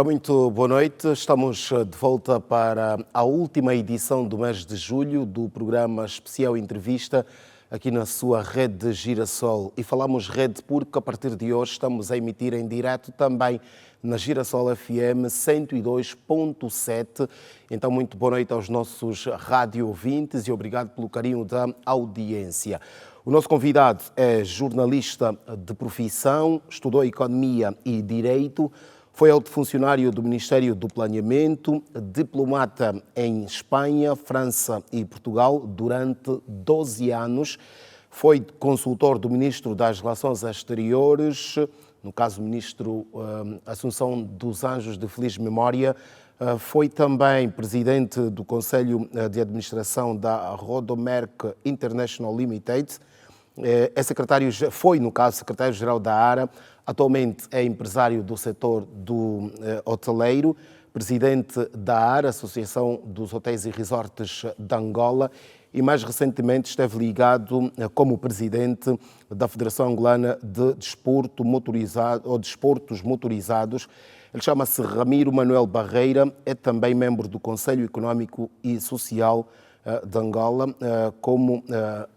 Ora, muito boa noite. Estamos de volta para a última edição do mês de julho do programa Especial Entrevista aqui na sua rede Girassol. E falamos rede porque a partir de hoje estamos a emitir em direto também na Girassol FM 102.7. Então, muito boa noite aos nossos rádio ouvintes e obrigado pelo carinho da audiência. O nosso convidado é jornalista de profissão, estudou Economia e Direito, foi alto funcionário do Ministério do Planeamento, diplomata em Espanha, França e Portugal durante 12 anos, foi consultor do Ministro das Relações Exteriores, no caso o Ministro Assunção dos Anjos de feliz memória, foi também presidente do Conselho de Administração da Rodomerc International Limited, foi, no caso, secretário-geral da ARA, atualmente é empresário do setor do hoteleiro, presidente da ARA, Associação dos Hotéis e Resorts de Angola, e mais recentemente esteve ligado como presidente da Federação Angolana de Desporto Motorizado, ou Desportos Motorizados. Ele chama-se Ramiro Manuel Barreira, é também membro do Conselho Económico e Social de Angola. Como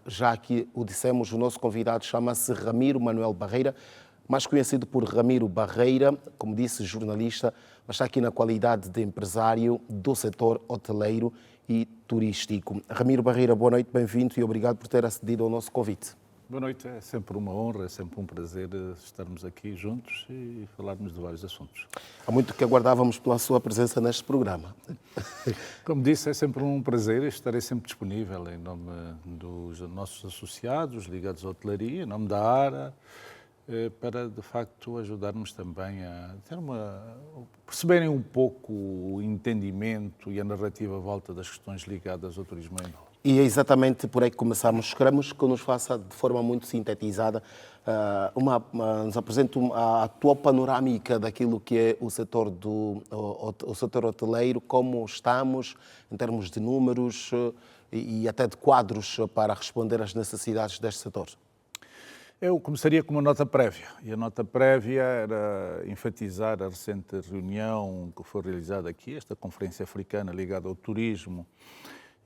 já aqui o dissemos, o nosso convidado chama-se Ramiro Manuel Barreira, mais conhecido por Ramiro Barreira, como disse, jornalista, mas está aqui na qualidade de empresário do setor hoteleiro e turístico. Ramiro Barreira, boa noite, bem-vindo e obrigado por ter acedido ao nosso convite. Boa noite, é sempre uma honra, é sempre um prazer estarmos aqui juntos e falarmos de vários assuntos. Há muito que aguardávamos pela sua presença neste programa. Como disse, é sempre um prazer, estarei sempre disponível em nome dos nossos associados ligados à hotelaria, em nome da ARA, para de facto ajudarmos também a ter perceberem um pouco o entendimento e a narrativa à volta das questões ligadas ao turismo em Angola. E é exatamente por aí que começamos. Queremos que nos faça de forma muito sintetizada, nos apresente a atual panorâmica daquilo que é o setor hoteleiro, como estamos em termos de números e até de quadros para responder às necessidades deste setor. Eu começaria com uma nota prévia, e a nota prévia era enfatizar a recente reunião que foi realizada aqui, esta conferência africana ligada ao turismo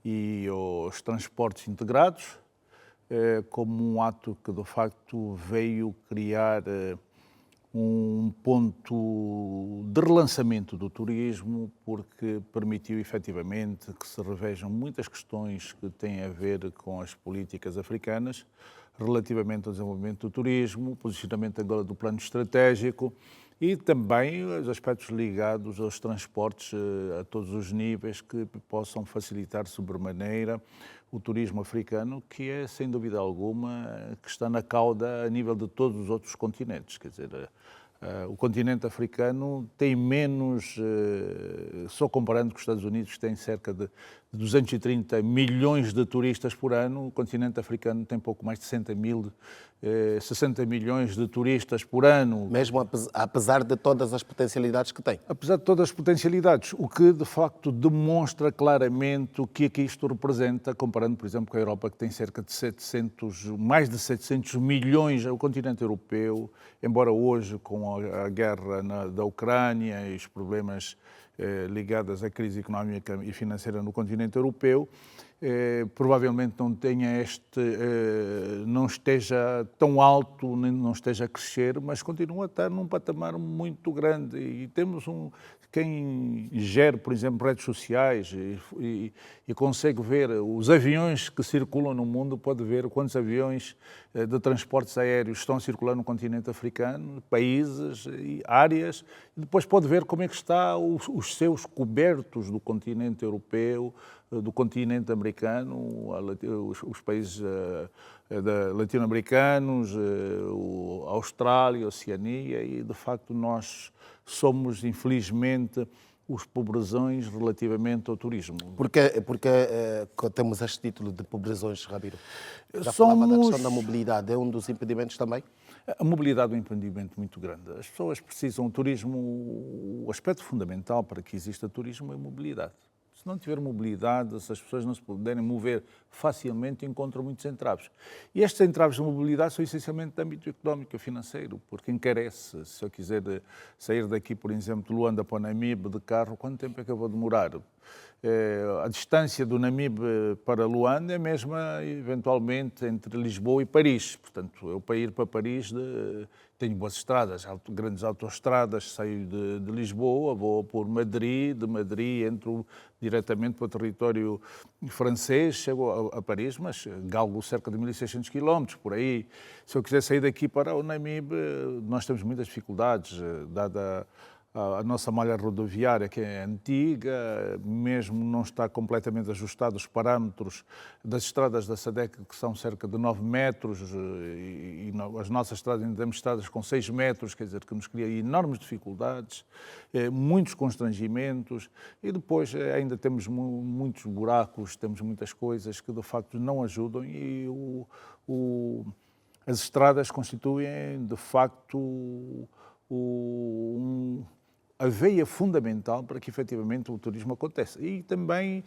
e aos transportes integrados, como um ato que de facto veio criar um ponto de relançamento do turismo, porque permitiu efetivamente que se revejam muitas questões que têm a ver com as políticas africanas, relativamente ao desenvolvimento do turismo, posicionamento agora do plano estratégico e também os aspectos ligados aos transportes a todos os níveis que possam facilitar sobremaneira o turismo africano, que é, sem dúvida alguma, que está na cauda a nível de todos os outros continentes. Quer dizer, o continente africano tem menos, só comparando com os Estados Unidos, que tem cerca de 230 milhões de turistas por ano, o continente africano tem pouco mais de 60 milhões de turistas por ano. Mesmo apesar de todas as potencialidades que tem. Apesar de todas as potencialidades, o que de facto demonstra claramente o que é que isto representa, comparando, por exemplo, com a Europa, que tem cerca de mais de 700 milhões, o continente europeu, embora hoje com a guerra da Ucrânia e os problemas ligados à crise económica e financeira no continente europeu, provavelmente não esteja tão alto, nem não esteja a crescer, mas continua a estar num patamar muito grande. E temos quem gere, por exemplo, redes sociais e consegue ver os aviões que circulam no mundo, pode ver quantos aviões de transportes aéreos estão a circular no continente africano, países e áreas, e depois pode ver como é que está os seus cobertos do continente europeu, do continente americano, os países latino-americanos, a Austrália, a Oceania, e de facto nós somos, infelizmente, os pobrezões relativamente ao turismo. Porque temos este título de pobrezões, Ramiro? Já falava da questão da mobilidade, é um dos impedimentos também? A mobilidade é um impedimento muito grande. As pessoas precisam, o turismo, o aspecto fundamental para que exista turismo é a mobilidade. Se não tiver mobilidade, se as pessoas não se puderem mover facilmente, encontram muitos entraves. E estes entraves de mobilidade são essencialmente de âmbito económico e financeiro, porque encarece. Se eu quiser sair daqui, por exemplo, de Luanda para o Namibe de carro, quanto tempo é que eu vou demorar? A distância do Namibe para Luanda é a mesma, eventualmente, entre Lisboa e Paris. Portanto, eu para ir para Paris tenho boas estradas, grandes autoestradas, saio de Lisboa, vou por Madrid, de Madrid entro diretamente para o território francês, chego a Paris, mas galgo cerca de 1.600 km, por aí. Se eu quiser sair daqui para o Namibe, nós temos muitas dificuldades, dada a nossa malha rodoviária, que é antiga, mesmo não está completamente ajustado os parâmetros das estradas da SADEC, que são cerca de 9 metros, e as nossas estradas ainda temos estradas com 6 metros, quer dizer, que nos cria enormes dificuldades, muitos constrangimentos, e depois ainda temos muitos buracos, temos muitas coisas que de facto não ajudam, e as estradas constituem de facto a veia fundamental para que efetivamente o turismo aconteça. E também,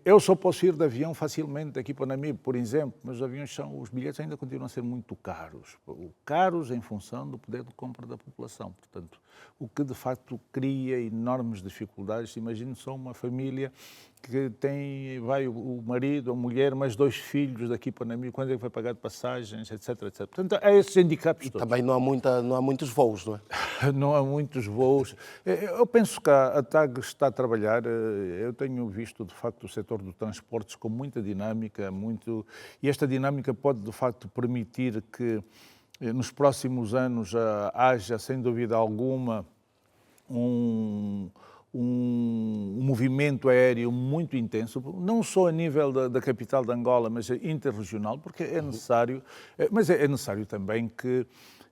eu só posso ir de avião facilmente daqui para Namibe, por exemplo, mas os bilhetes ainda continuam a ser muito caros. Caros em função do poder de compra da população. Portanto, o que de facto cria enormes dificuldades. Imagine só uma família que vai o marido, a mulher, mais 2 filhos daqui para Namibe, quando é que vai pagar de passagens, etc, etc. Portanto, há esses handicaps todos. Também não há muitos voos, não é? Não há muitos voos. Eu penso que a TAG está a trabalhar. Eu tenho visto, de facto, o setor dos transportes com muita dinâmica, e esta dinâmica pode, de facto, permitir que nos próximos anos haja, sem dúvida alguma, um movimento aéreo muito intenso, não só a nível da capital de Angola, mas interregional, porque é necessário, mas é necessário também que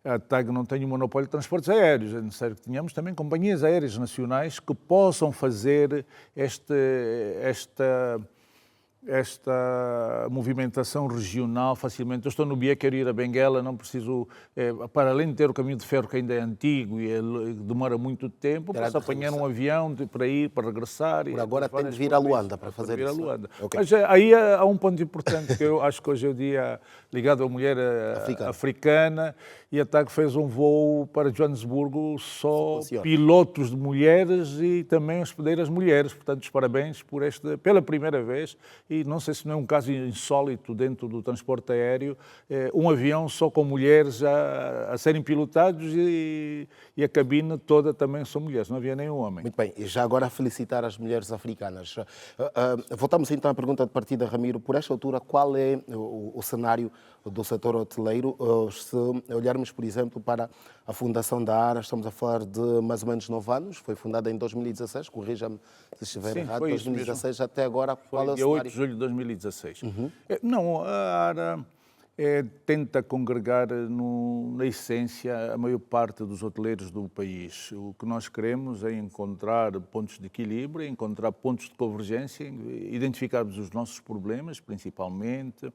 a TAG não tenha um monopólio de transportes aéreos, é necessário que tenhamos também companhias aéreas nacionais que possam fazer esta movimentação regional facilmente. Eu estou no Bié, quero ir a Benguela, não preciso, para além de ter o caminho de ferro que ainda é antigo e demora muito tempo, posso apanhar um avião para ir, para regressar. Por agora tem de vir a Luanda para fazer isso. Okay. Mas aí há um ponto importante, que eu acho que hoje é o dia ligado à mulher africana, e a TAG fez um voo para Joanesburgo só pilotos de mulheres e também hospedeiras mulheres. Portanto, os parabéns por pela primeira vez, e não sei se não é um caso insólito dentro do transporte aéreo, um avião só com mulheres a serem pilotados e a cabine toda também são mulheres, não havia nenhum homem. Muito bem, e já agora a felicitar as mulheres africanas. Voltamos então à pergunta de partida, Ramiro. Por esta altura, qual é o cenário do setor hoteleiro? Se olharmos, por exemplo, para a fundação da ARA, estamos a falar de mais ou menos 9 anos, foi fundada em 2016, corrija-me se estiver errado, 2016 até agora, qual é o cenário? 8 de julho de 2016. Não, a ARA tenta congregar na essência a maior parte dos hoteleiros do país. O que nós queremos é encontrar pontos de equilíbrio, encontrar pontos de convergência, identificarmos os nossos problemas, principalmente,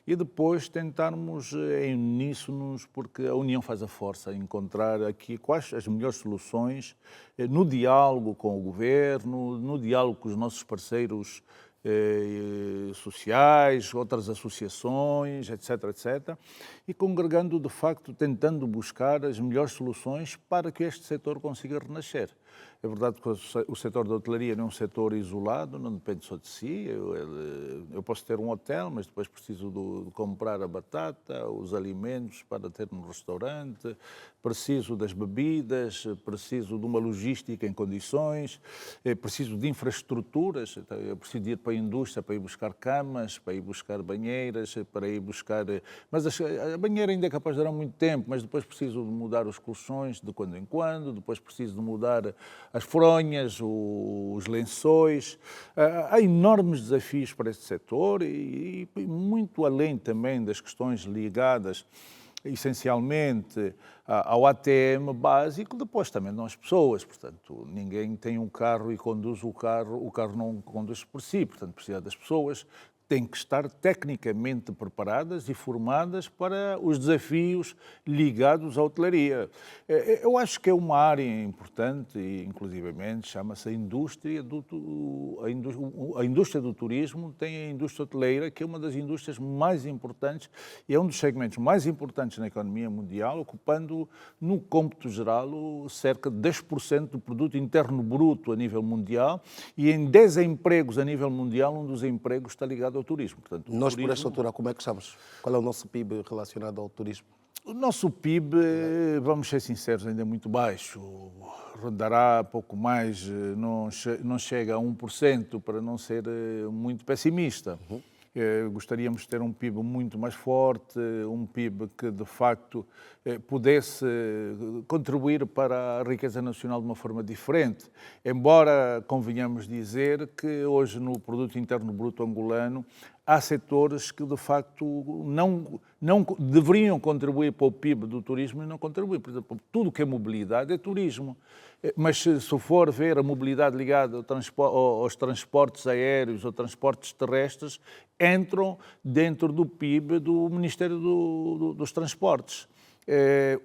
e depois tentarmos em uníssonos, porque a união faz a força, encontrar aqui quais as melhores soluções no diálogo com o governo, no diálogo com os nossos parceiros sociais, outras associações, etc., etc., e congregando, de facto, tentando buscar as melhores soluções para que este setor consiga renascer. É verdade que o setor da hotelaria não é um setor isolado, não depende só de si. Eu posso ter um hotel, mas depois preciso de comprar a batata, os alimentos para ter no restaurante, preciso das bebidas, preciso de uma logística em condições, preciso de infraestruturas, eu preciso de ir para a indústria para ir buscar camas, para ir buscar banheiras, para ir buscar... Mas a banheira ainda é capaz de durar muito tempo, mas depois preciso de mudar os colchões de quando em quando, depois preciso de mudar as fronhas, os lençóis. Há enormes desafios para este setor e muito além também das questões ligadas essencialmente ao ATM básico, depois também não as pessoas, portanto, ninguém tem um carro e conduz o carro não conduz por si, portanto, precisa das pessoas têm que estar tecnicamente preparadas e formadas para os desafios ligados à hotelaria. Eu acho que é uma área importante e, inclusivamente, chama-se a indústria do turismo, tem a indústria hoteleira, que é uma das indústrias mais importantes e é um dos segmentos mais importantes na economia mundial, ocupando, no cômputo geral, cerca de 10% do produto interno bruto a nível mundial, e em 10 empregos a nível mundial, um dos empregos está ligado ao turismo. Portanto, Nós, por esta altura, como é que estamos? Qual é o nosso PIB relacionado ao turismo? O nosso PIB, vamos ser sinceros, ainda é muito baixo. Rondará pouco mais, não chega a 1%, para não ser muito pessimista. Gostaríamos de ter um PIB muito mais forte, um PIB que, de facto, pudesse contribuir para a riqueza nacional de uma forma diferente. Embora convenhamos dizer que hoje no produto interno bruto angolano há setores que, de facto, não deveriam contribuir para o PIB do turismo e não contribuem. Por exemplo, tudo que é mobilidade é turismo. Mas se for ver a mobilidade ligada aos transportes aéreos ou transportes terrestres, entram dentro do PIB do Ministério dos Transportes.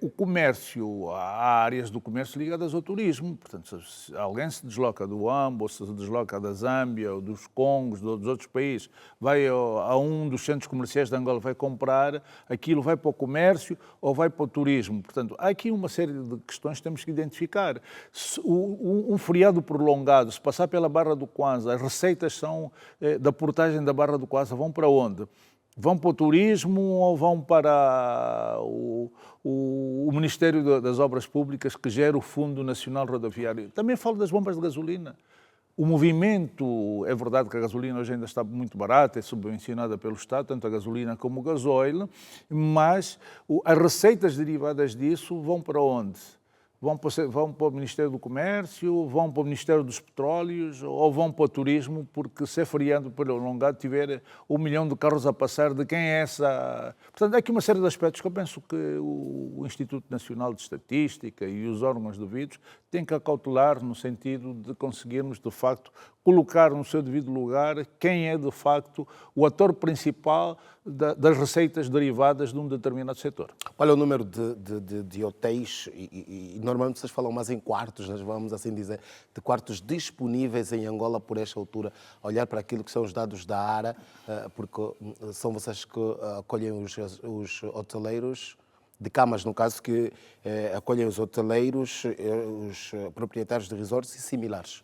O comércio, há áreas do comércio ligadas ao turismo. Portanto, se alguém se desloca do Huambo, ou se desloca da Zâmbia, ou dos Congos, dos outros países, vai a um dos centros comerciais de Angola, vai comprar, aquilo vai para o comércio ou vai para o turismo. Portanto, há aqui uma série de questões que temos que identificar. Um feriado prolongado, se passar pela Barra do Kwanza, as receitas da portagem da Barra do Kwanza vão para onde? Vão para o turismo ou vão para o Ministério das Obras Públicas, que gera o Fundo Nacional Rodoviário? Também falo das bombas de gasolina. O movimento, é verdade que a gasolina hoje ainda está muito barata, é subvencionada pelo Estado, tanto a gasolina como o gasóleo, mas as receitas derivadas disso vão para onde? Vão para o Ministério do Comércio, vão para o Ministério dos Petróleos ou vão para o Turismo, porque se é feriado prolongado tiver 1 milhão de carros a passar, de quem é essa... Portanto, há aqui uma série de aspectos que eu penso que o Instituto Nacional de Estatística e os órgãos devidos têm que acautelar no sentido de conseguirmos, de facto, colocar no seu devido lugar quem é, de facto, o ator principal das receitas derivadas de um determinado setor. Qual é o número de hotéis, e normalmente vocês falam mais em quartos, nós vamos assim dizer, de quartos disponíveis em Angola por esta altura, olhar para aquilo que são os dados da ARA, porque são vocês que acolhem os hoteleiros, de camas, no caso, que acolhem os hoteleiros, os proprietários de resorts e similares.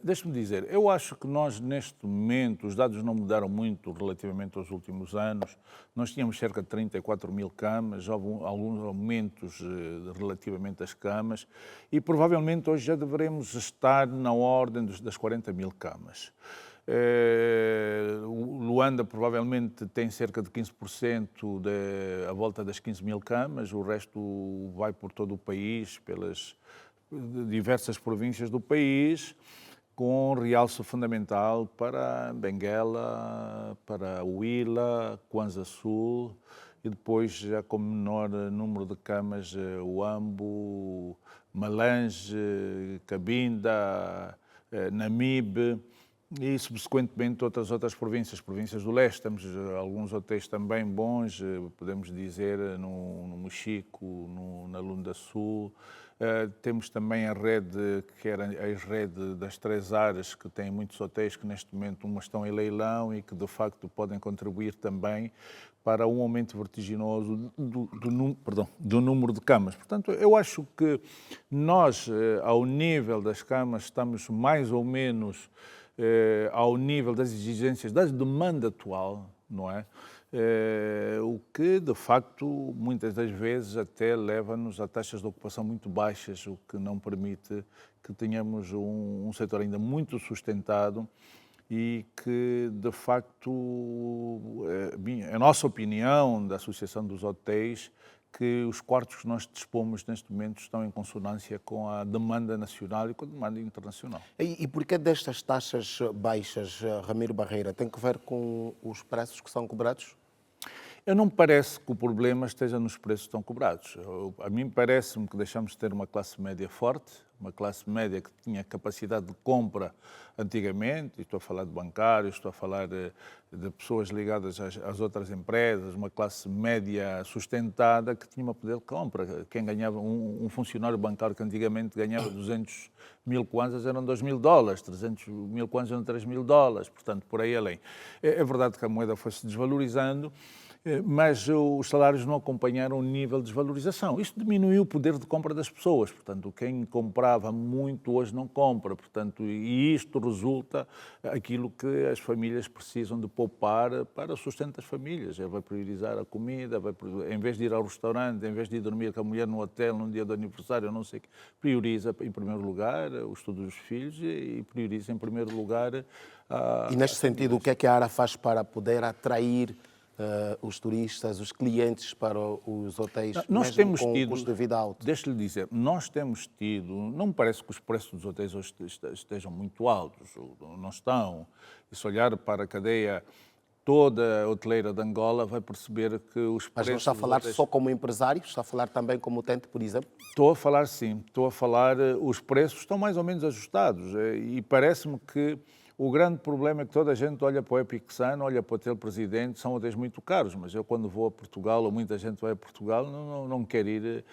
Deixe-me dizer, eu acho que nós, neste momento, os dados não mudaram muito relativamente aos últimos anos. Nós tínhamos cerca de 34 mil camas, houve alguns aumentos relativamente às camas e provavelmente hoje já deveremos estar na ordem das 40 mil camas. Luanda provavelmente tem cerca de 15% à volta das 15 mil camas, o resto vai por todo o país, pelas diversas províncias do país, com realce fundamental para Benguela, para Huila, Kwanza Sul, e depois, já com menor número de camas, Huambo, Malange, Cabinda, Namibe, e subsequentemente outras províncias do leste. Temos alguns hotéis também bons, podemos dizer, no Mochico, na Lunda Sul. Temos também a rede, que era a rede das 3 áreas, que tem muitos hotéis que neste momento umas estão em leilão e que de facto podem contribuir também para um aumento vertiginoso do número de camas. Portanto, eu acho que nós, ao nível das camas, estamos mais ou menos ao nível das exigências da demanda atual, não é? O que, de facto, muitas das vezes até leva-nos a taxas de ocupação muito baixas, o que não permite que tenhamos um setor ainda muito sustentado e que, de facto, a nossa opinião da Associação dos Hotéis, que os quartos que nós dispomos neste momento estão em consonância com a demanda nacional e com a demanda internacional. E porquê destas taxas baixas, Ramiro Barreira? Tem que ver com os preços que são cobrados? Eu não me parece que o problema esteja nos preços que estão cobrados. A mim parece-me que deixamos de ter uma classe média forte, uma classe média que tinha capacidade de compra antigamente, e estou a falar de bancários, estou a falar de pessoas ligadas às outras empresas, uma classe média sustentada que tinha um poder de compra. Quem ganhava, um funcionário bancário que antigamente ganhava 200 mil kwanzas eram 2 mil dólares, 300 mil kwanzas eram 3 mil dólares, portanto, por aí além. É verdade que a moeda foi-se desvalorizando, mas os salários não acompanharam o nível de desvalorização. Isto diminuiu o poder de compra das pessoas, portanto, quem comprava muito hoje não compra, portanto, e isto resulta aquilo que as famílias precisam de poupar para o sustento das famílias. Ele vai priorizar a comida, em vez de ir ao restaurante, em vez de ir dormir com a mulher no hotel num dia do aniversário, não sei o que, prioriza em primeiro lugar o estudo dos filhos e prioriza em primeiro lugar E neste sentido, o que a ARA faz para poder atrair os turistas, os clientes para os hotéis, nós mesmo temos com tido, o custo de vida alto? Deixe-lhe dizer, nós temos tido, não me parece que os preços dos hotéis hoje estejam muito altos, não estão. E se olhar para a cadeia toda hoteleira de Angola, vai perceber que os preços... Mas não está a falar hotéis... só como empresário, está a falar também como utente, por exemplo? Estou a falar sim, estou a falar, os preços estão mais ou menos ajustados e parece-me que o grande problema é que toda a gente olha para o Epic Sun, olha para o Hotel Presidente, são hotéis muito caros, mas eu quando vou a Portugal, ou muita gente vai a Portugal, não quer ir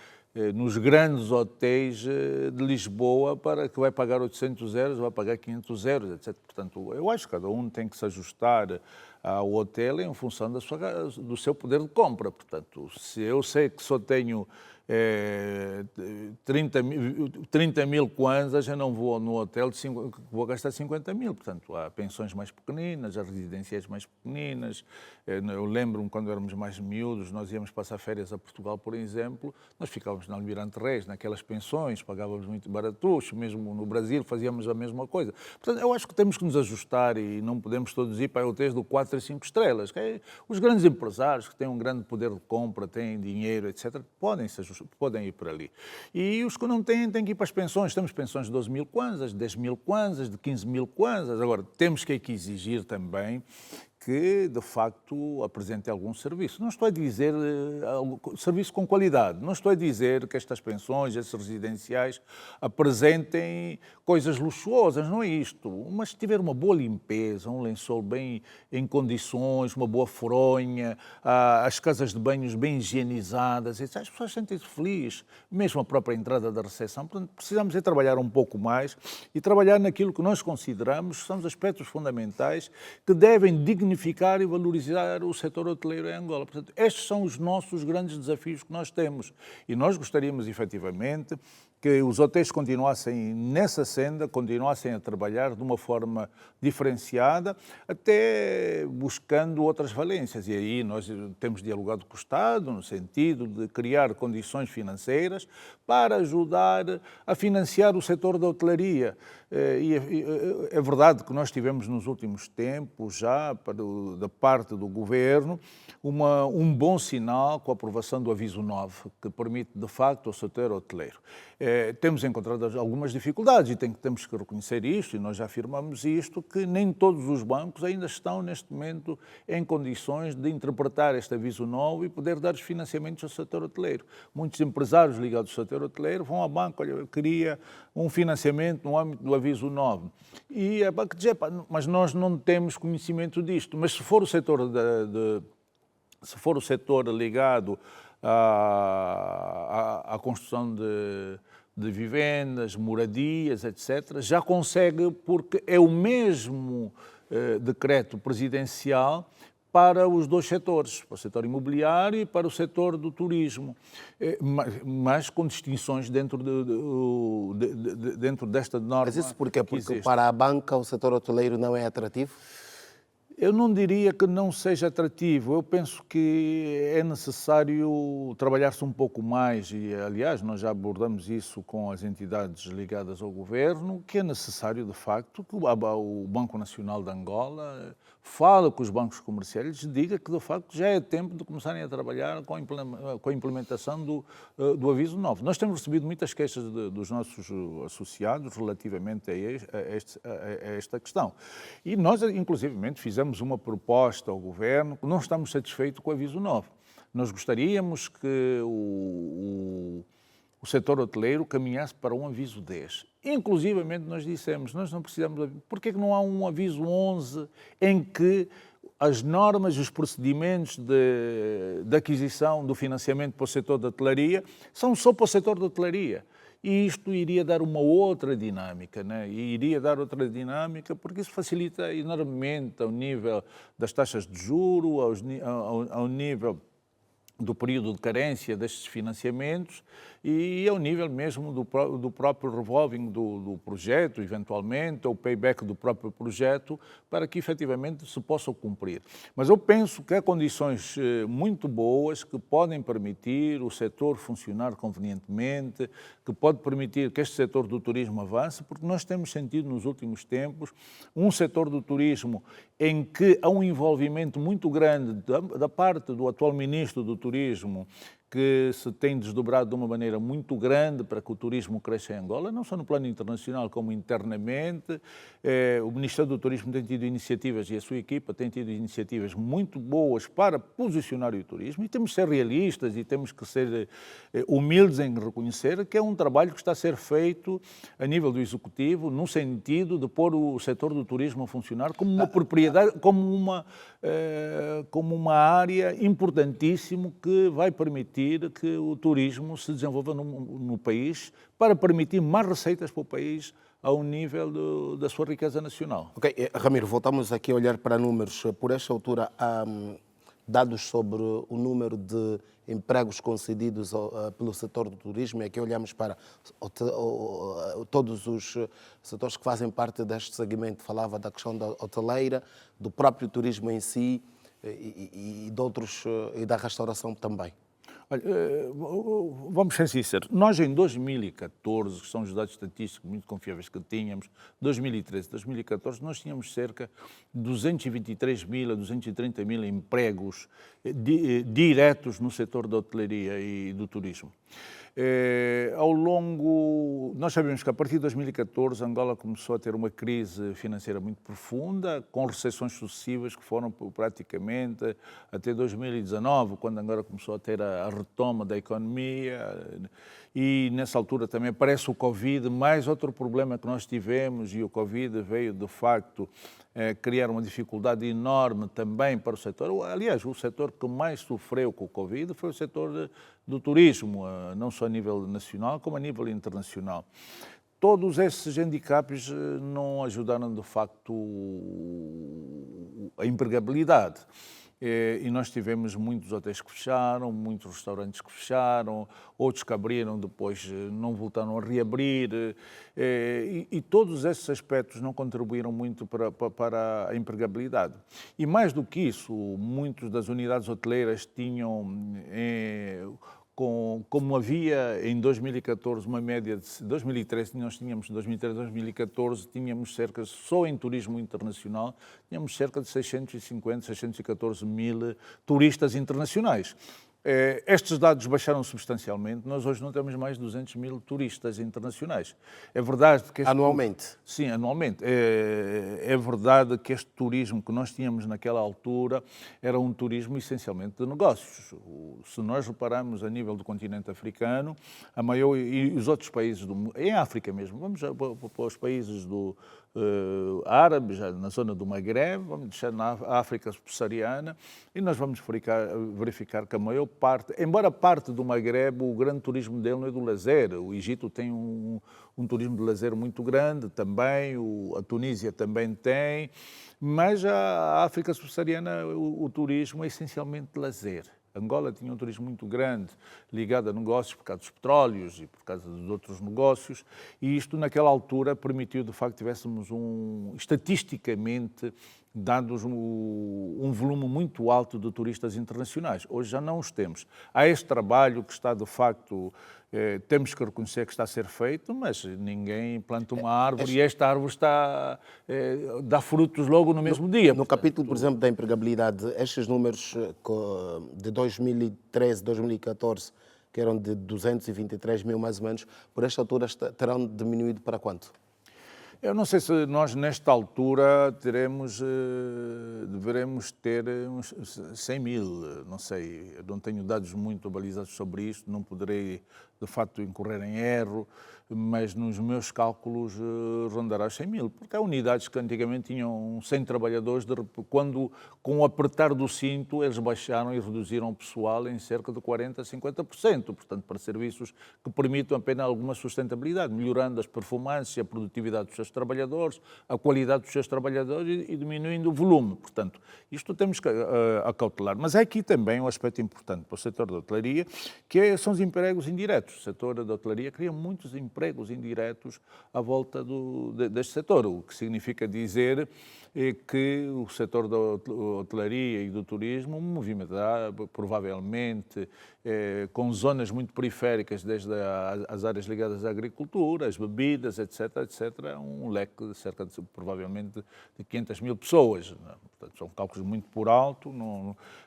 nos grandes hotéis de Lisboa para que vai pagar 800 euros, vai pagar 500 euros, etc. Portanto, eu acho que cada um tem que se ajustar ao hotel em função do seu poder de compra. Portanto, se eu sei que só tenho 30 mil kwanzas, eu não vou no hotel, vou gastar 50 mil. Portanto, há pensões mais pequeninas, há residências mais pequeninas. Eu lembro-me, quando éramos mais miúdos, nós íamos passar férias a Portugal, por exemplo, nós ficávamos na Almirante Reis, naquelas pensões, pagávamos muito baratucho, mesmo no Brasil fazíamos a mesma coisa. Portanto, eu acho que temos que nos ajustar e não podemos todos ir para hotéis de 4 e 5 estrelas. Os grandes empresários que têm um grande poder de compra, têm dinheiro, etc., podem ir por ali. E os que não têm que ir para as pensões. Temos pensões de 12 mil kwanzas, de 10 mil kwanzas, de 15 mil kwanzas. Agora, temos que exigir também que, de facto, apresente algum serviço. Não estou a dizer serviço com qualidade, não estou a dizer que estas pensões, estes residenciais, apresentem coisas luxuosas, não é isto. Mas se tiver uma boa limpeza, um lençol bem em condições, uma boa fronha, as casas de banhos bem higienizadas, etc., as pessoas sentem-se felizes, mesmo a própria entrada da recepção. Portanto, precisamos de trabalhar um pouco mais e trabalhar naquilo que nós consideramos que são os aspectos fundamentais que devem dignificar e valorizar o setor hoteleiro em Angola. Portanto, estes são os nossos grandes desafios que nós temos. E nós gostaríamos, efetivamente, que os hotéis continuassem nessa senda, continuassem a trabalhar de uma forma diferenciada, até buscando outras valências. E aí nós temos dialogado com o Estado, no sentido de criar condições financeiras para ajudar a financiar o setor da hotelaria. E é verdade que nós tivemos nos últimos tempos, já da parte do Governo, um bom sinal com a aprovação do Aviso 9, que permite, de facto, ao setor hoteleiro. Temos encontrado algumas dificuldades e temos que reconhecer isto, e nós já afirmamos isto, que nem todos os bancos ainda estão, neste momento, em condições de interpretar este Aviso 9 e poder dar os financiamentos ao setor hoteleiro. Muitos empresários ligados ao setor hoteleiro vão ao banco, olha, eu queria um financiamento no âmbito do Aviso 9. E a banca diz, mas nós não temos conhecimento disto. Mas se for o setor ligado à construção de vivendas, moradias, etc., já consegue, porque é o mesmo decreto presidencial para os dois setores, para o setor imobiliário e para o setor do turismo, mas com distinções dentro desta norma. Mas isso porquê? Porque para a banca o setor hoteleiro não é atrativo? Eu não diria que não seja atrativo. Eu penso que é necessário trabalhar-se um pouco mais e, aliás, nós já abordamos isso com as entidades ligadas ao governo, que é necessário, de facto, que o Banco Nacional de Angola fale com os bancos comerciais e diga que, de facto, já é tempo de começarem a trabalhar com a implementação do Aviso 9. Nós temos recebido muitas queixas dos nossos associados relativamente a esta questão. E nós, inclusivamente, fizemos fizemos uma proposta ao Governo, não estamos satisfeitos com o aviso 9. Nós gostaríamos que o setor hoteleiro caminhasse para um aviso 10. Inclusivamente nós dissemos, nós não precisamos, por que não há um aviso 11 em que as normas e os procedimentos de aquisição do financiamento para o setor da hotelaria são só para o setor da hotelaria? E isto iria dar uma outra dinâmica, né? E iria dar outra dinâmica porque isso facilita enormemente ao nível das taxas de juros, ao nível do período de carência destes financiamentos e ao nível mesmo do próprio revolving do projeto, eventualmente, ou payback do próprio projeto, para que efetivamente se possa cumprir. Mas eu penso que há condições muito boas que podem permitir o setor funcionar convenientemente, que pode permitir que este setor do turismo avance, porque nós temos sentido nos últimos tempos um setor do turismo em que há um envolvimento muito grande da parte do atual ministro do Turismo, que se tem desdobrado de uma maneira muito grande para que o turismo cresça em Angola, não só no plano internacional como internamente. O Ministério do Turismo tem tido iniciativas e a sua equipa tem tido iniciativas muito boas para posicionar o turismo e temos que ser realistas e temos que ser humildes em reconhecer que é um trabalho que está a ser feito a nível do Executivo no sentido de pôr o setor do turismo a funcionar como uma propriedade, como uma área importantíssima que vai permitir que o turismo se desenvolva no país para permitir mais receitas para o país ao nível da sua riqueza nacional. Ok, Ramiro, voltamos aqui a olhar para números. Por esta altura, há dados sobre o número de empregos concedidos pelo setor do turismo, e aqui olhamos para todos os setores que fazem parte deste segmento. Falava da questão da hoteleira, do próprio turismo em si e de outros, e da restauração também. Olha, vamos ser sinceros, nós em 2014, que são os dados estatísticos muito confiáveis que tínhamos, 2013, 2014, nós tínhamos cerca de 223 mil a 230 mil empregos diretos no setor da hotelaria e do turismo. Nós sabemos que a partir de 2014 Angola começou a ter uma crise financeira muito profunda, com recessões sucessivas que foram praticamente até 2019, quando Angola começou a ter a retoma da economia, e nessa altura também aparece o Covid, mais outro problema que nós tivemos, e o Covid veio de facto criar uma dificuldade enorme também para o setor. Aliás, o setor que mais sofreu com o Covid foi o setor do turismo, não só a nível nacional, como a nível internacional. Todos esses handicaps não ajudaram, de facto, a empregabilidade. E nós tivemos muitos hotéis que fecharam, muitos restaurantes que fecharam, outros que abriram depois não voltaram a reabrir, e todos esses aspectos não contribuíram muito para a empregabilidade. E mais do que isso, muitas das unidades hoteleiras tinham, como havia em 2014 uma média de 2013, nós tínhamos 2013, 2014, tínhamos cerca, só em turismo internacional, tínhamos cerca de 650, 614 mil turistas internacionais. Estes dados baixaram substancialmente, nós hoje não temos mais de 200 mil turistas internacionais. É verdade que... Anualmente? Sim, anualmente. É verdade que este turismo que nós tínhamos naquela altura era um turismo essencialmente de negócios. Se nós repararmos a nível do continente africano, a maior, e os outros países, em África mesmo, vamos para os países árabes, na zona do Magreb, vamos deixar na África subsaariana, e nós vamos verificar que a maior parte, embora parte do Magreb, o grande turismo dele não é do lazer. O Egito tem um turismo de lazer muito grande também, a Tunísia também tem, mas a África subsaariana, o turismo é essencialmente de lazer. Angola tinha um turismo muito grande, ligado a negócios por causa dos petróleos e por causa dos outros negócios, e isto naquela altura permitiu, de facto, tivéssemos estatisticamente, dados um volume muito alto de turistas internacionais. Hoje já não os temos. Há este trabalho que está, de facto, temos que reconhecer que está a ser feito, mas ninguém planta uma árvore e esta árvore dá frutos logo no mesmo dia. No capítulo, por exemplo, da empregabilidade, estes números de 2013, 2014, que eram de 223 mil mais ou menos, por esta altura terão diminuído para quanto? Eu não sei se nós, nesta altura, deveremos ter uns 100 mil, não sei, eu não tenho dados muito balizados sobre isto, não poderei, de facto, incorrer em erro, mas nos meus cálculos rondará os 100 mil, porque há unidades que antigamente tinham 100 trabalhadores, quando, com o apertar do cinto, eles baixaram e reduziram o pessoal em cerca de 40% a 50%, portanto, para serviços que permitam apenas alguma sustentabilidade, melhorando as performances e a produtividade dos seus trabalhadores, a qualidade dos seus trabalhadores e diminuindo o volume. Portanto, isto temos que acautelar. Mas há aqui também um aspecto importante para o setor da hotelaria, são os empregos indiretos. O setor da hotelaria cria muitos empregos indiretos à volta deste setor, o que significa dizer que o setor da hotelaria e do turismo movimentará provavelmente com zonas muito periféricas, desde as áreas ligadas à agricultura, as bebidas, etc., um leque de cerca de, provavelmente, de 500 mil pessoas. Portanto, são cálculos muito por alto,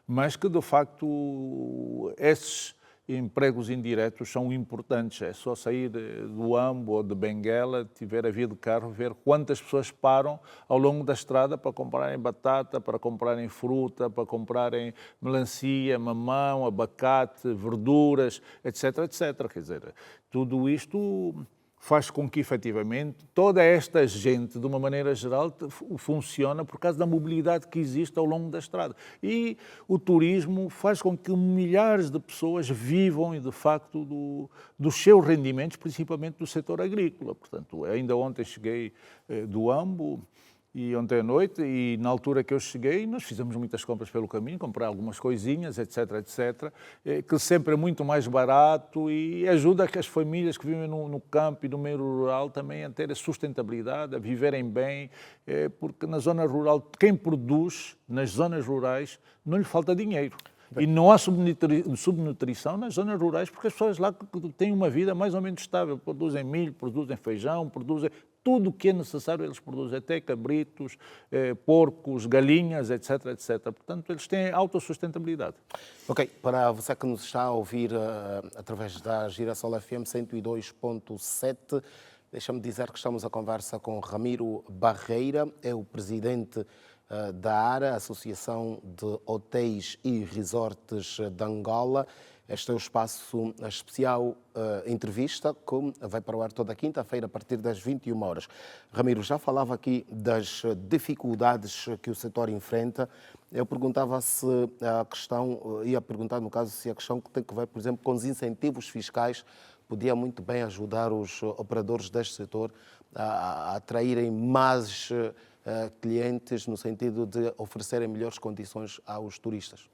mas que, de facto, esses empregos indiretos são importantes. É só sair do Ambo ou de Benguela, tiver a via de carro, ver quantas pessoas param ao longo da estrada para comprarem batata, para comprarem fruta, para comprarem melancia, mamão, abacate, verduras, etc., etc. Quer dizer, tudo isto faz com que, efetivamente, toda esta gente, de uma maneira geral, funciona por causa da mobilidade que existe ao longo da estrada. E o turismo faz com que milhares de pessoas vivam, de facto, dos seus rendimentos, principalmente do setor agrícola. Portanto, ainda ontem cheguei do Ambo, e ontem à noite, e na altura que eu cheguei, nós fizemos muitas compras pelo caminho, comprar algumas coisinhas, etc., que sempre é muito mais barato e ajuda que as famílias que vivem no campo e no meio rural também a terem sustentabilidade, a viverem bem, porque na zona rural, quem produz nas zonas rurais não lhe falta dinheiro. E não há subnutrição nas zonas rurais, porque as pessoas lá têm uma vida mais ou menos estável, produzem milho, produzem feijão, produzem tudo o que é necessário, eles produzem, até cabritos, porcos, galinhas, etc., etc. Portanto, eles têm autossustentabilidade. Ok, para você que nos está a ouvir através da Girassol FM 102.7, deixa-me dizer que estamos a conversa com Ramiro Barreira, é o presidente da ARA, Associação de Hotéis e Resorts de Angola. Este é o espaço especial entrevista, que vai para o ar toda quinta-feira, a partir das 21 horas. Ramiro, já falava aqui das dificuldades que o setor enfrenta. Eu perguntava se a questão, ia perguntar no caso, se a questão que tem que ver, por exemplo, com os incentivos fiscais, podia muito bem ajudar os operadores deste setor a atraírem mais clientes, no sentido de oferecerem melhores condições aos turistas.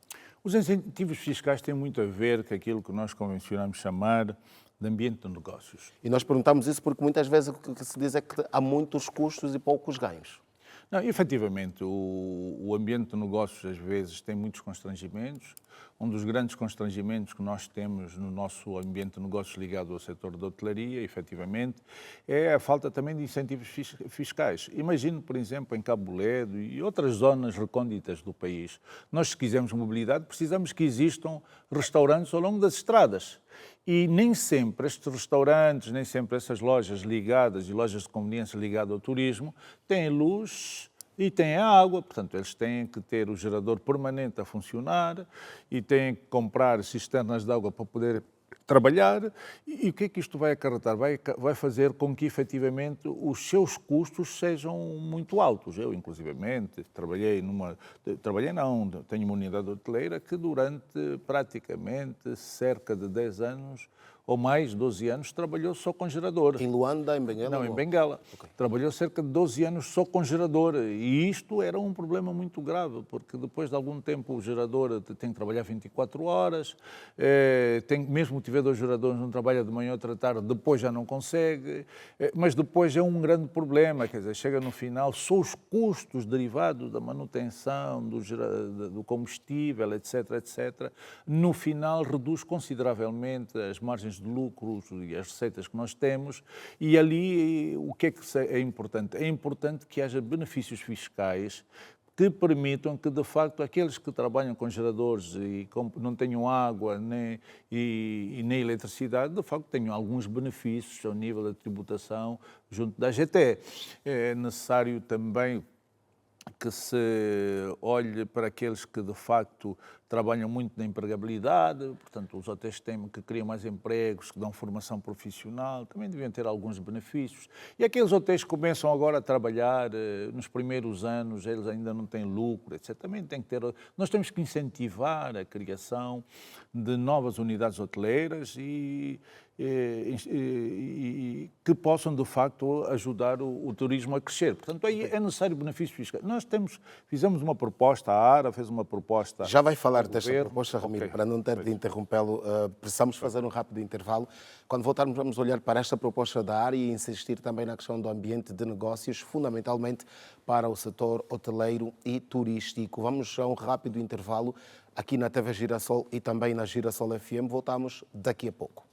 Os incentivos fiscais têm muito a ver com aquilo que nós convencionamos chamar de ambiente de negócios. E nós perguntamos isso porque muitas vezes o que se diz é que há muitos custos e poucos ganhos. Não, efetivamente, o ambiente de negócios às vezes tem muitos constrangimentos. Um dos grandes constrangimentos que nós temos no nosso ambiente de negócios ligado ao setor da hotelaria, efetivamente, é a falta também de incentivos fiscais. Imagino, por exemplo, em Cabo Ledo e outras zonas recônditas do país, nós, se quisermos mobilidade, precisamos que existam restaurantes ao longo das estradas. E nem sempre estes restaurantes, nem sempre essas lojas ligadas e lojas de conveniência ligadas ao turismo têm luz e têm água, portanto, eles têm que ter o gerador permanente a funcionar e têm que comprar cisternas de água para poder trabalhar. E o que é que isto vai acarretar? Vai fazer com que, efetivamente, os seus custos sejam muito altos. Eu, inclusivamente, tenho uma unidade hoteleira que durante praticamente cerca de 10 anos ou mais, 12 anos, trabalhou só com gerador. Em Luanda, em Benguela? Não, em Benguela. Okay. Trabalhou cerca de 12 anos só com gerador. E isto era um problema muito grave, porque depois de algum tempo o gerador tem que trabalhar 24 horas, mesmo que tiver 2 geradores, não trabalha de manhã ou de tarde, depois já não consegue, mas depois é um grande problema, quer dizer, chega no final, só os custos derivados da manutenção, do combustível, etc., etc., no final reduz consideravelmente as margens de lucros e as receitas que nós temos, e ali o que é importante? É importante que haja benefícios fiscais que permitam que, de facto, aqueles que trabalham com geradores e não tenham água nem eletricidade, de facto, tenham alguns benefícios ao nível da tributação junto da AGT. É necessário também que se olhe para aqueles que, de facto, trabalham muito na empregabilidade, portanto, os hotéis que criam mais empregos, que dão formação profissional, também deviam ter alguns benefícios. E aqueles hotéis que começam agora a trabalhar, nos primeiros anos, eles ainda não têm lucro, etc. Também tem que ter... Nós temos que incentivar a criação de novas unidades hoteleiras e que possam, de facto, ajudar o turismo a crescer. Portanto, aí é necessário benefícios fiscais. Nós fizemos uma proposta, a ARA fez uma proposta... Já vai falar desta proposta, Ramiro, okay, para não ter de interrompê-lo, precisamos fazer um rápido intervalo. Quando voltarmos, vamos olhar para esta proposta da ARA e insistir também na questão do ambiente de negócios, fundamentalmente para o setor hoteleiro e turístico. Vamos a um rápido intervalo aqui na TV Girassol e também na Girassol FM. Voltamos daqui a pouco.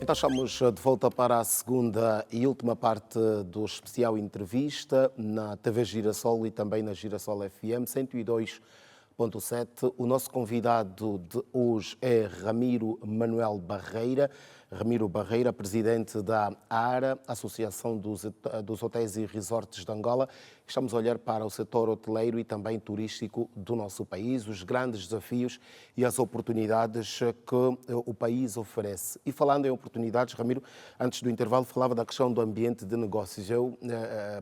Então estamos de volta para a segunda e última parte do especial entrevista na TV Girassol e também na Girassol FM 102.7. O nosso convidado de hoje é Ramiro Manuel Barreira. Ramiro Barreira, presidente da ARA, Associação dos Hotéis e Resorts de Angola. Estamos a olhar para o setor hoteleiro e também turístico do nosso país, os grandes desafios e as oportunidades que o país oferece. E falando em oportunidades, Ramiro, antes do intervalo falava da questão do ambiente de negócios. Eu,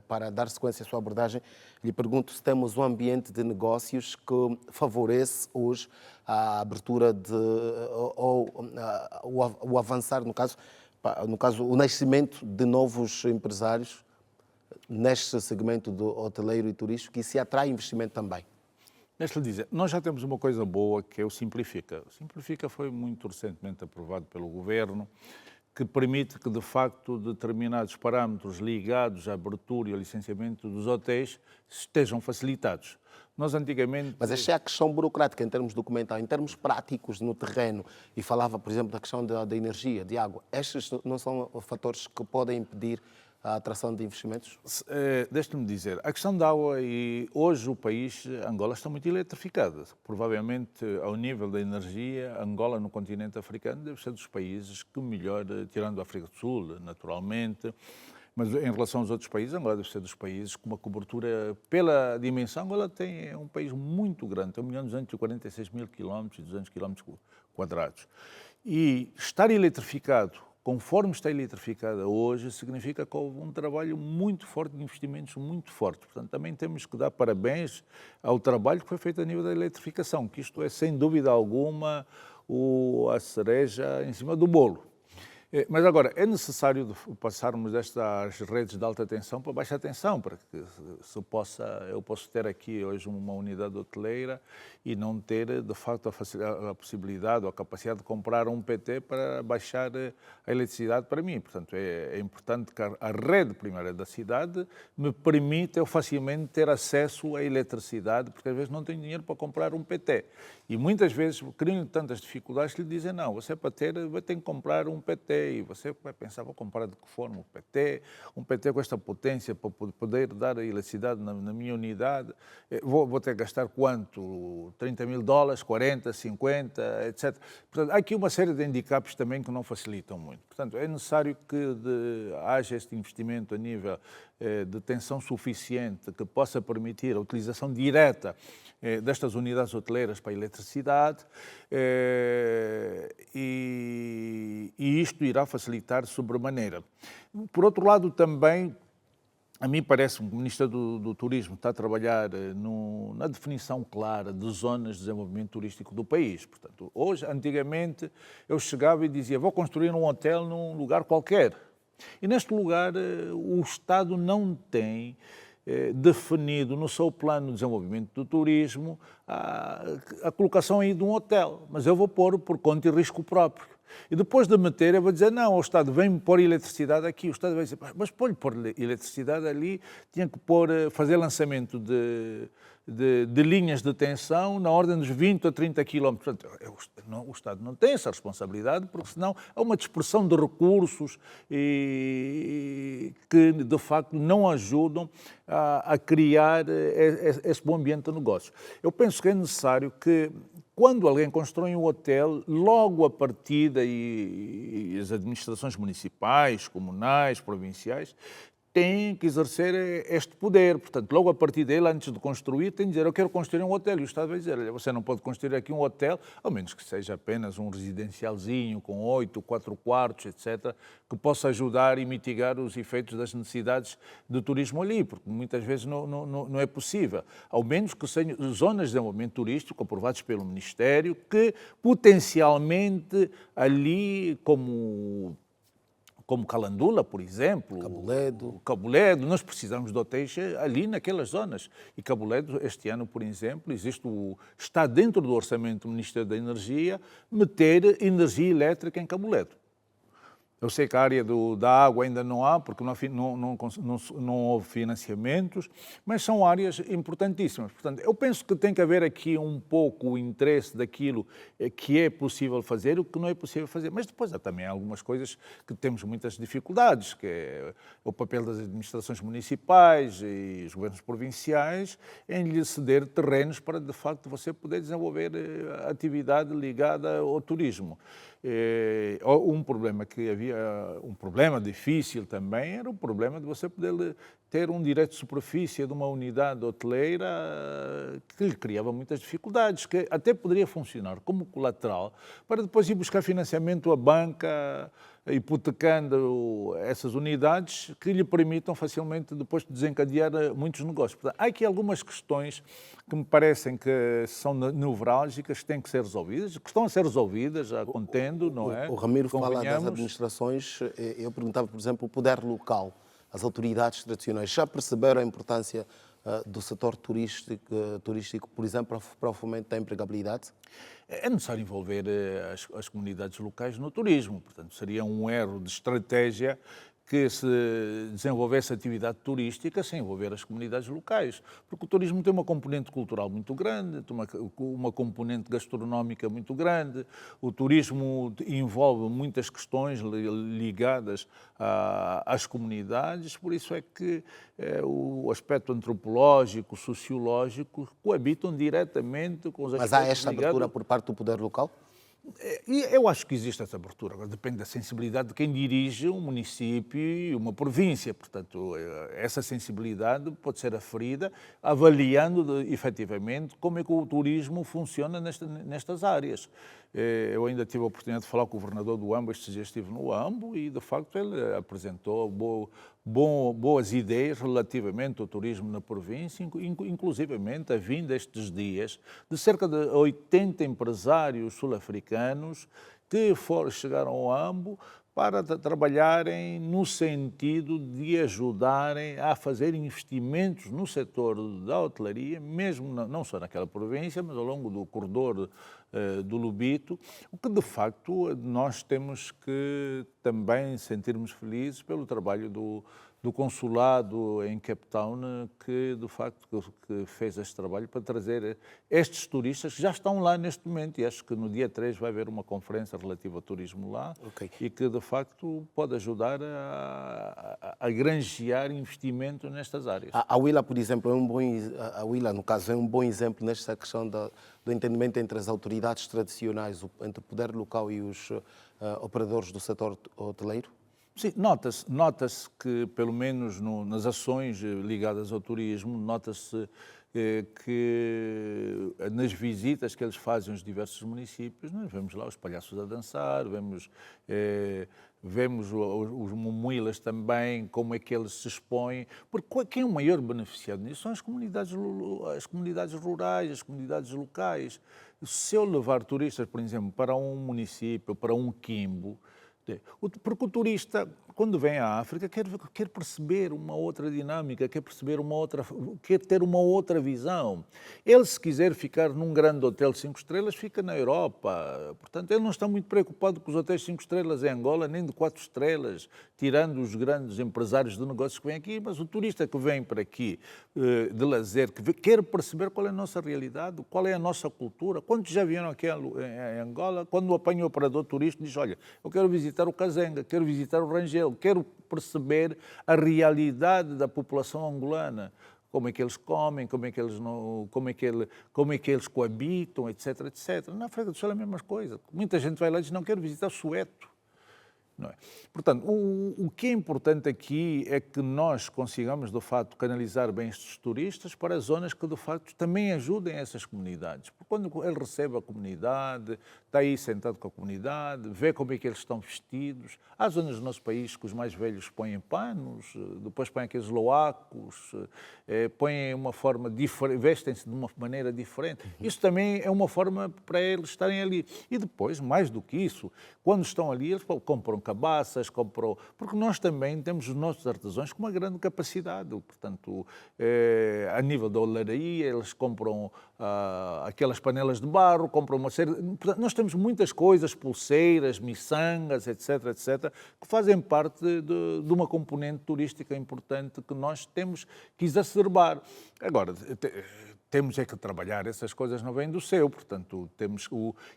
para dar sequência à sua abordagem, lhe pergunto se temos um ambiente de negócios que favorece hoje a abertura ou o avançar, no caso, o nascimento de novos empresários neste segmento do hoteleiro e turístico e se atrai investimento também. Deixa-lhe dizer, nós já temos uma coisa boa que é o Simplifica. O Simplifica foi muito recentemente aprovado pelo Governo, que permite que, de facto, determinados parâmetros ligados à abertura e ao licenciamento dos hotéis estejam facilitados. Nós antigamente... Mas esta é a questão burocrática em termos documentais, em termos práticos no terreno, e falava, por exemplo, da questão da energia, de água. Estes não são fatores que podem impedir a atração de investimentos? Deixe-me dizer, a questão da água e hoje o país, Angola, está muito eletrificada. Provavelmente, ao nível da energia, Angola no continente africano deve ser dos países que melhor, tirando a África do Sul, naturalmente, mas em relação aos outros países, Angola deve ser dos países com uma cobertura, pela dimensão, Angola é um país muito grande, tem 1.246.000 quilómetros e 200 quilómetros quadrados. E estar eletrificado, conforme está eletrificada hoje, significa que houve um trabalho muito forte, de investimentos muito fortes. Portanto, também temos que dar parabéns ao trabalho que foi feito a nível da eletrificação, que isto é, sem dúvida alguma, a cereja em cima do bolo. Mas agora, é necessário passarmos destas redes de alta tensão para baixa tensão, para que eu possa ter aqui hoje uma unidade hoteleira e não ter, de facto, a possibilidade ou a capacidade de comprar um PT para baixar a eletricidade para mim. Portanto, é importante que a rede primária da cidade me permita eu facilmente ter acesso à eletricidade, porque às vezes não tenho dinheiro para comprar um PT. E muitas vezes criam tantas dificuldades que lhe dizem, não, você para ter, vai ter que comprar um PT. E você vai pensar, vou comprar de que forma um PT com esta potência para poder dar a eletricidade na minha unidade, vou ter que gastar quanto? 30 mil dólares, 40, 50, etc. Portanto, há aqui uma série de handicaps também que não facilitam muito. Portanto, é necessário que haja este investimento a nível de tensão suficiente que possa permitir a utilização direta destas unidades hoteleiras para a eletricidade e isto irá facilitar sobremaneira. Por outro lado, também, a mim parece-me que o Ministério do Turismo está a trabalhar na definição clara de zonas de desenvolvimento turístico do país. Portanto, hoje, antigamente, eu chegava e dizia, vou construir um hotel num lugar qualquer. E neste lugar o Estado não tem definido no seu plano de desenvolvimento do turismo a colocação aí de um hotel, mas eu vou pôr por conta e risco próprio. E depois de meter, eu vou dizer, não, o Estado vem-me pôr eletricidade aqui. O Estado vai dizer, mas pôr eletricidade ali, tinha que fazer lançamento de linhas de tensão na ordem dos 20 a 30 quilómetros. Portanto, o Estado não tem essa responsabilidade, porque senão há uma dispersão de recursos que, de facto, não ajudam a criar esse bom ambiente de negócios. Eu penso que é necessário que, quando alguém constrói um hotel, logo a partida, e as administrações municipais, comunais, provinciais, têm que exercer este poder. Portanto, logo a partir dele, antes de construir, tem de dizer, eu quero construir um hotel. E o Estado vai dizer, olha, você não pode construir aqui um hotel, ao menos que seja apenas um residencialzinho com 8, 4 quartos, etc., que possa ajudar e mitigar os efeitos das necessidades do turismo ali, porque muitas vezes não é possível. Ao menos que sejam zonas de desenvolvimento turístico aprovadas pelo Ministério, que potencialmente ali, como Calandula, por exemplo, Cabuledo, nós precisamos de hotéis ali naquelas zonas. E Cabuledo, este ano, por exemplo, está dentro do orçamento do Ministério da Energia meter energia elétrica em Cabuledo. Eu sei que a área da água ainda não há, porque não houve financiamentos, mas são áreas importantíssimas. Portanto, eu penso que tem que haver aqui um pouco o interesse daquilo que é possível fazer e o que não é possível fazer. Mas depois há também algumas coisas que temos muitas dificuldades, que é o papel das administrações municipais e os governos provinciais em lhe ceder terrenos para, de facto, você poder desenvolver atividade ligada ao turismo. Um problema difícil também era o problema de você poder ter um direito de superfície de uma unidade hoteleira que lhe criava muitas dificuldades, que até poderia funcionar como colateral para depois ir buscar financiamento à banca, hipotecando essas unidades que lhe permitam facilmente depois desencadear muitos negócios. Portanto, há aqui algumas questões que me parecem que são nevrálgicas, que têm que ser resolvidas, que estão a ser resolvidas, já contendo, não é? O Ramiro fala das administrações. Eu perguntava, por exemplo, o poder local, as autoridades tradicionais, já perceberam a importância do setor turístico, por exemplo, para o fomento da empregabilidade? É necessário envolver as comunidades locais no turismo. Portanto, seria um erro de estratégia que se desenvolvesse atividade turística sem envolver as comunidades locais, porque o turismo tem uma componente cultural muito grande, tem uma componente gastronómica muito grande, o turismo envolve muitas questões ligadas às comunidades, por isso é que o aspecto antropológico, sociológico, coabitam diretamente com os aspectos. Mas há esta abertura por parte do poder local? E eu acho que existe essa abertura. Agora, depende da sensibilidade de quem dirige um município e uma província. Portanto, essa sensibilidade pode ser aferida avaliando efetivamente como é que o turismo funciona nestas áreas. Eu ainda tive a oportunidade de falar com o governador do Ambo, estes dias estive no Ambo e, de facto, ele apresentou boas ideias relativamente ao turismo na província, inclusivamente a vinda estes dias de cerca de 80 empresários sul-africanos que chegaram ao Ambo para trabalharem no sentido de ajudarem a fazer investimentos no setor da hotelaria, mesmo não só naquela província, mas ao longo do corredor do Lobito, o que de facto nós temos que também sentirmos felizes pelo trabalho do consulado em Cape Town, que de facto que fez este trabalho para trazer estes turistas que já estão lá neste momento, e acho que no dia 3 vai haver uma conferência relativa ao turismo lá, e que de facto pode ajudar a granjear investimento nestas áreas. A Huila, por exemplo, a Huila, no caso, é um bom exemplo nesta questão do entendimento entre as autoridades tradicionais, entre o poder local e os operadores do setor hoteleiro? Sim, nota-se que, pelo menos nas ações ligadas ao turismo, nota-se que nas visitas que eles fazem aos diversos municípios, nós vemos lá os palhaços a dançar, vemos os mumuilas também, como é que eles se expõem, porque quem é o maior beneficiado nisso são as comunidades rurais, as comunidades locais. Se eu levar turistas, por exemplo, para um município, para um quimbo, porque o turista, quando vem à África, quer perceber uma outra dinâmica, quer ter uma outra visão. Ele, se quiser ficar num grande hotel 5 estrelas, fica na Europa. Portanto, ele não está muito preocupado com os hotéis 5 estrelas em Angola, nem de 4 estrelas, tirando os grandes empresários de negócios que vêm aqui, mas o turista que vem para aqui de lazer, que quer perceber qual é a nossa realidade, qual é a nossa cultura. Quantos já vieram aqui em Angola, quando apanha o operador turístico, diz, olha, eu quero visitar o Kazenga, quero visitar o Rangel, quero perceber a realidade da população angolana, como é que eles comem, como é que eles coabitam, etc, etc. Na África do Sul é a mesma coisa. Muita gente vai lá e diz, não, quero visitar Soweto. Não é? Portanto, o que é importante aqui é que nós consigamos, de facto, canalizar bem estes turistas para as zonas que, de facto, também ajudem essas comunidades. Porque quando ele recebe a comunidade, está aí sentado com a comunidade, vê como é que eles estão vestidos. Há zonas do nosso país que os mais velhos põem panos, depois põem aqueles loacos, põem uma forma diferente, vestem-se de uma maneira diferente. Isso também é uma forma para eles estarem ali. E depois, mais do que isso, quando estão ali, eles compram cabaças, porque nós também temos os nossos artesãos com uma grande capacidade. Portanto, a nível da olaria, eles compram aquelas panelas de barro, compram uma série... Portanto, nós temos muitas coisas, pulseiras, miçangas, etc, etc, que fazem parte de uma componente turística importante que nós temos que exacerbar. Agora, temos é que trabalhar, essas coisas não vêm do céu, portanto,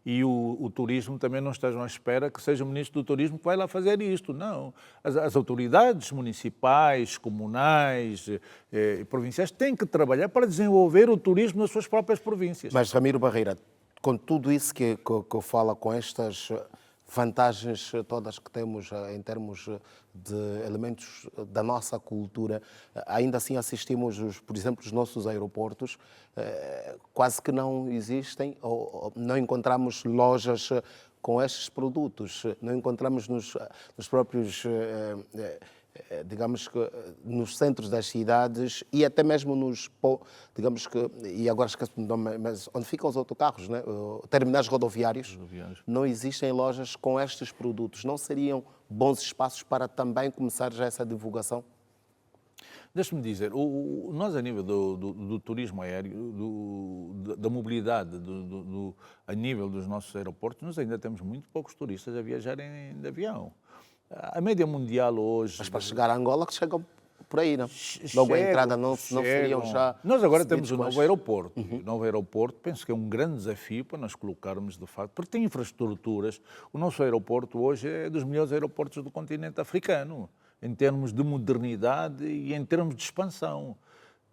o turismo também não estejam à espera que seja o ministro do turismo que vai lá fazer isto, não. As autoridades municipais, comunais e provinciais têm que trabalhar para desenvolver o turismo nas suas próprias províncias. Mas, Ramiro Barreira, com tudo isso que fala, com estas vantagens todas que temos em termos de elementos da nossa cultura, ainda assim assistimos, por exemplo, os nossos aeroportos, quase que não existem, ou não encontramos lojas com estes produtos, não encontramos nos próprios, digamos que nos centros das cidades e até mesmo digamos que, e agora esqueço-me do nome, mas onde ficam os autocarros, né? Terminais rodoviários, não existem lojas com estes produtos. Não seriam bons espaços para também começar já essa divulgação? Deixe-me dizer, nós a nível do turismo aéreo, da mobilidade a nível dos nossos aeroportos, nós ainda temos muito poucos turistas a viajarem de avião. A média mundial hoje... Mas para chegar a Angola, que chegam por aí, não? Logo a entrada não seriam já... Nós agora temos um novo aeroporto. O novo aeroporto, penso que é um grande desafio para nós colocarmos, de facto, porque tem infraestruturas. O nosso aeroporto hoje é dos melhores aeroportos do continente africano, em termos de modernidade e em termos de expansão,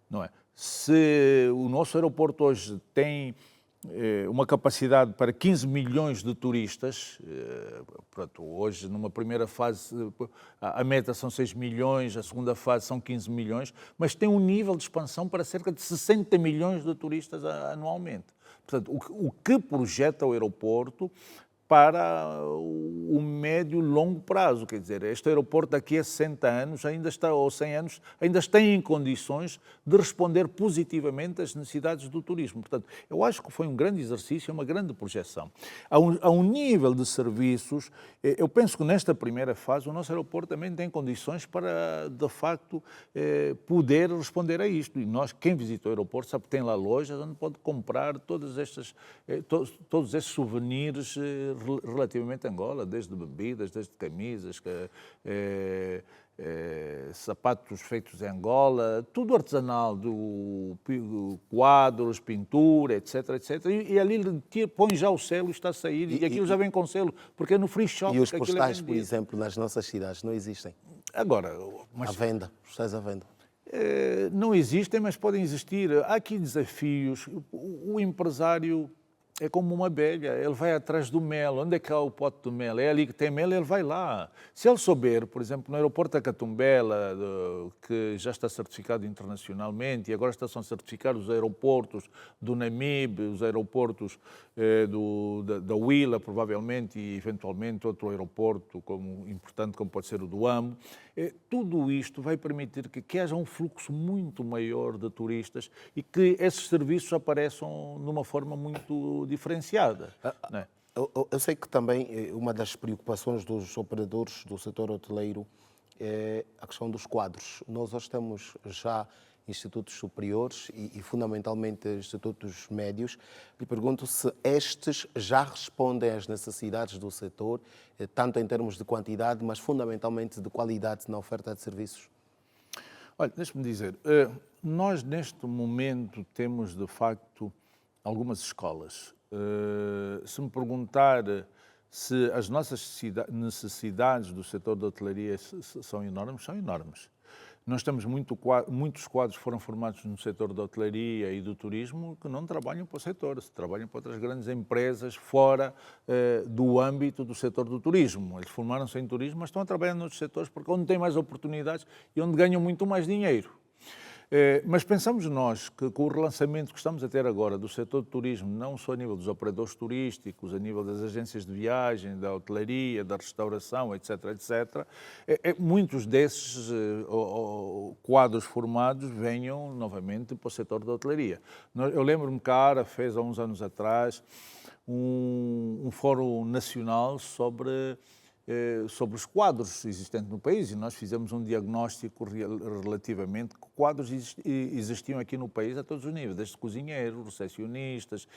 não é? Se o nosso aeroporto hoje tem uma capacidade para 15 milhões de turistas, pronto, hoje numa primeira fase a meta são 6 milhões, a segunda fase são 15 milhões, mas tem um nível de expansão para cerca de 60 milhões de turistas anualmente. Portanto, o que projeta o aeroporto para o médio e longo prazo, quer dizer, este aeroporto daqui a 60 anos ainda está, ou 100 anos, ainda está em condições de responder positivamente às necessidades do turismo. Portanto, eu acho que foi um grande exercício, uma grande projeção. A um nível de serviços, eu penso que nesta primeira fase o nosso aeroporto também tem condições para, de facto, poder responder a isto. E nós, quem visita o aeroporto, sabe que tem lá lojas onde pode comprar todos estes souvenirs relativamente a Angola, desde bebidas, desde camisas, sapatos feitos em Angola, tudo artesanal, quadros, pintura, etc, etc. E ali põe já o selo e está a sair, e aquilo já vem com selo, porque é no free shop. E os postais, por exemplo, nas nossas cidades não existem? Agora... À venda, postais à venda. Não existem, mas podem existir. Há aqui desafios. O empresário é como uma abelha, ele vai atrás do mel. Onde é que há o pote do mel? É ali que tem mel, ele vai lá. Se ele souber, por exemplo, no aeroporto da Catumbela, que já está certificado internacionalmente, e agora estão a certificar os aeroportos do Namibe, os aeroportos da Huila, provavelmente, e eventualmente outro aeroporto importante, como pode ser o do Ambo, tudo isto vai permitir que haja um fluxo muito maior de turistas e que esses serviços apareçam de uma forma muito diferenciada. Não é? Eu sei que também uma das preocupações dos operadores do setor hoteleiro é a questão dos quadros. Nós hoje temos já institutos superiores e fundamentalmente institutos médios. Lhe pergunto se estes já respondem às necessidades do setor, tanto em termos de quantidade, mas fundamentalmente de qualidade na oferta de serviços. Olha, deixe-me dizer, nós neste momento temos de facto algumas escolas. Se me perguntar se as nossas necessidades do setor da hotelaria são enormes, são enormes. Nós temos muitos quadros que foram formados no setor da hotelaria e do turismo que não trabalham para o setor, trabalham para outras grandes empresas fora do âmbito do setor do turismo. Eles formaram-se em turismo, mas estão a trabalhar noutros setores porque onde têm mais oportunidades e onde ganham muito mais dinheiro. Mas pensamos nós que com o relançamento que estamos a ter agora do setor do turismo, não só a nível dos operadores turísticos, a nível das agências de viagem, da hotelaria, da restauração, etc., etc., muitos desses quadros formados venham novamente para o setor da hotelaria. Eu lembro-me que a ARA fez há uns anos atrás um fórum nacional sobre os quadros existentes no país e nós fizemos um diagnóstico relativamente que quadros existiam aqui no país a todos os níveis, desde cozinheiros, recepcionistas,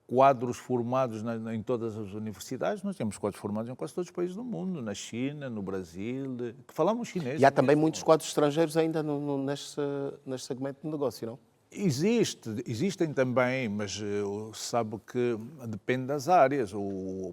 quadros formados em todas as universidades. Nós temos quadros formados em quase todos os países do mundo, na China, no Brasil, que falamos chinês. E há também muitos quadros estrangeiros ainda neste segmento de negócio, não? Existem também, mas sabe que depende das áreas.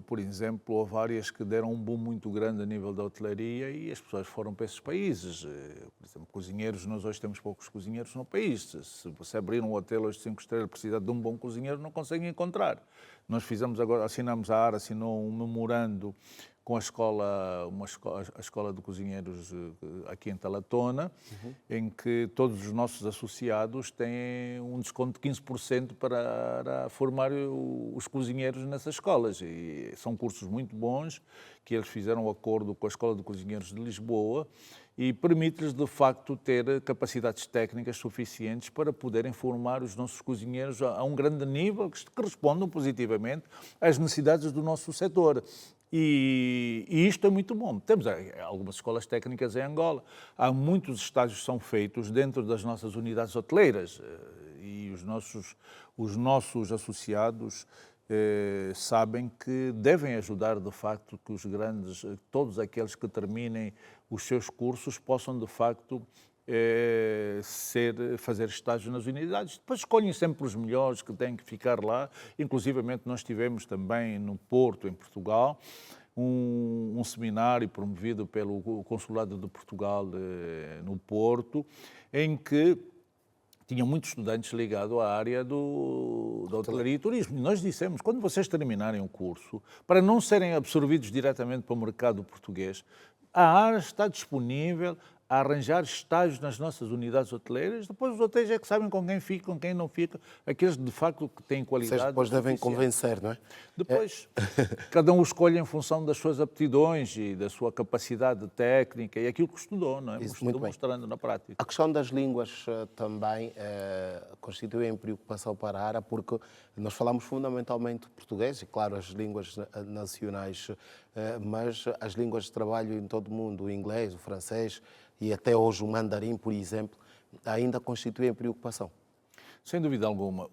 Por exemplo, houve áreas que deram um boom muito grande a nível da hotelaria e as pessoas foram para esses países. Por exemplo, cozinheiros, nós hoje temos poucos cozinheiros no país. Se você abrir um hotel hoje de 5 estrelas, precisa de um bom cozinheiro, não consegue encontrar. Nós fizemos agora, assinamos a ARA, assinou um memorando com a escola de cozinheiros aqui em Talatona, em que todos os nossos associados têm um desconto de 15% para formar os cozinheiros nessas escolas. E são cursos muito bons, que eles fizeram um acordo com a Escola de Cozinheiros de Lisboa e permite-lhes, de facto, ter capacidades técnicas suficientes para poderem formar os nossos cozinheiros a um grande nível que respondam positivamente às necessidades do nosso setor. E isto é muito bom. Temos algumas escolas técnicas em Angola. Há muitos estágios que são feitos dentro das nossas unidades hoteleiras e os nossos associados sabem que devem ajudar, de facto, que todos aqueles que terminem os seus cursos possam, de facto, fazer estágio nas unidades. Depois escolhem sempre os melhores que têm que ficar lá. Inclusivamente nós tivemos também no Porto, em Portugal, um seminário promovido pelo Consulado de Portugal no Porto, em que tinha muitos estudantes ligados à área da hotelaria e turismo. E nós dissemos, quando vocês terminarem o curso, para não serem absorvidos diretamente para o mercado português, a ARA está disponível a arranjar estágios nas nossas unidades hoteleiras. Depois os hotéis é que sabem com quem fica, com quem não fica, aqueles de facto que têm qualidade. Vocês depois devem convencer, não é? Depois, cada um escolhe em função das suas aptidões e da sua capacidade técnica e aquilo que estudou, não é? Isso, estudou mostrando na prática. A questão das línguas também constitui em preocupação para a ARA, porque nós falamos fundamentalmente português e, claro, as línguas nacionais, mas as línguas de trabalho em todo o mundo, o inglês, o francês e até hoje o mandarim, por exemplo, ainda constituem preocupação. Sem dúvida alguma.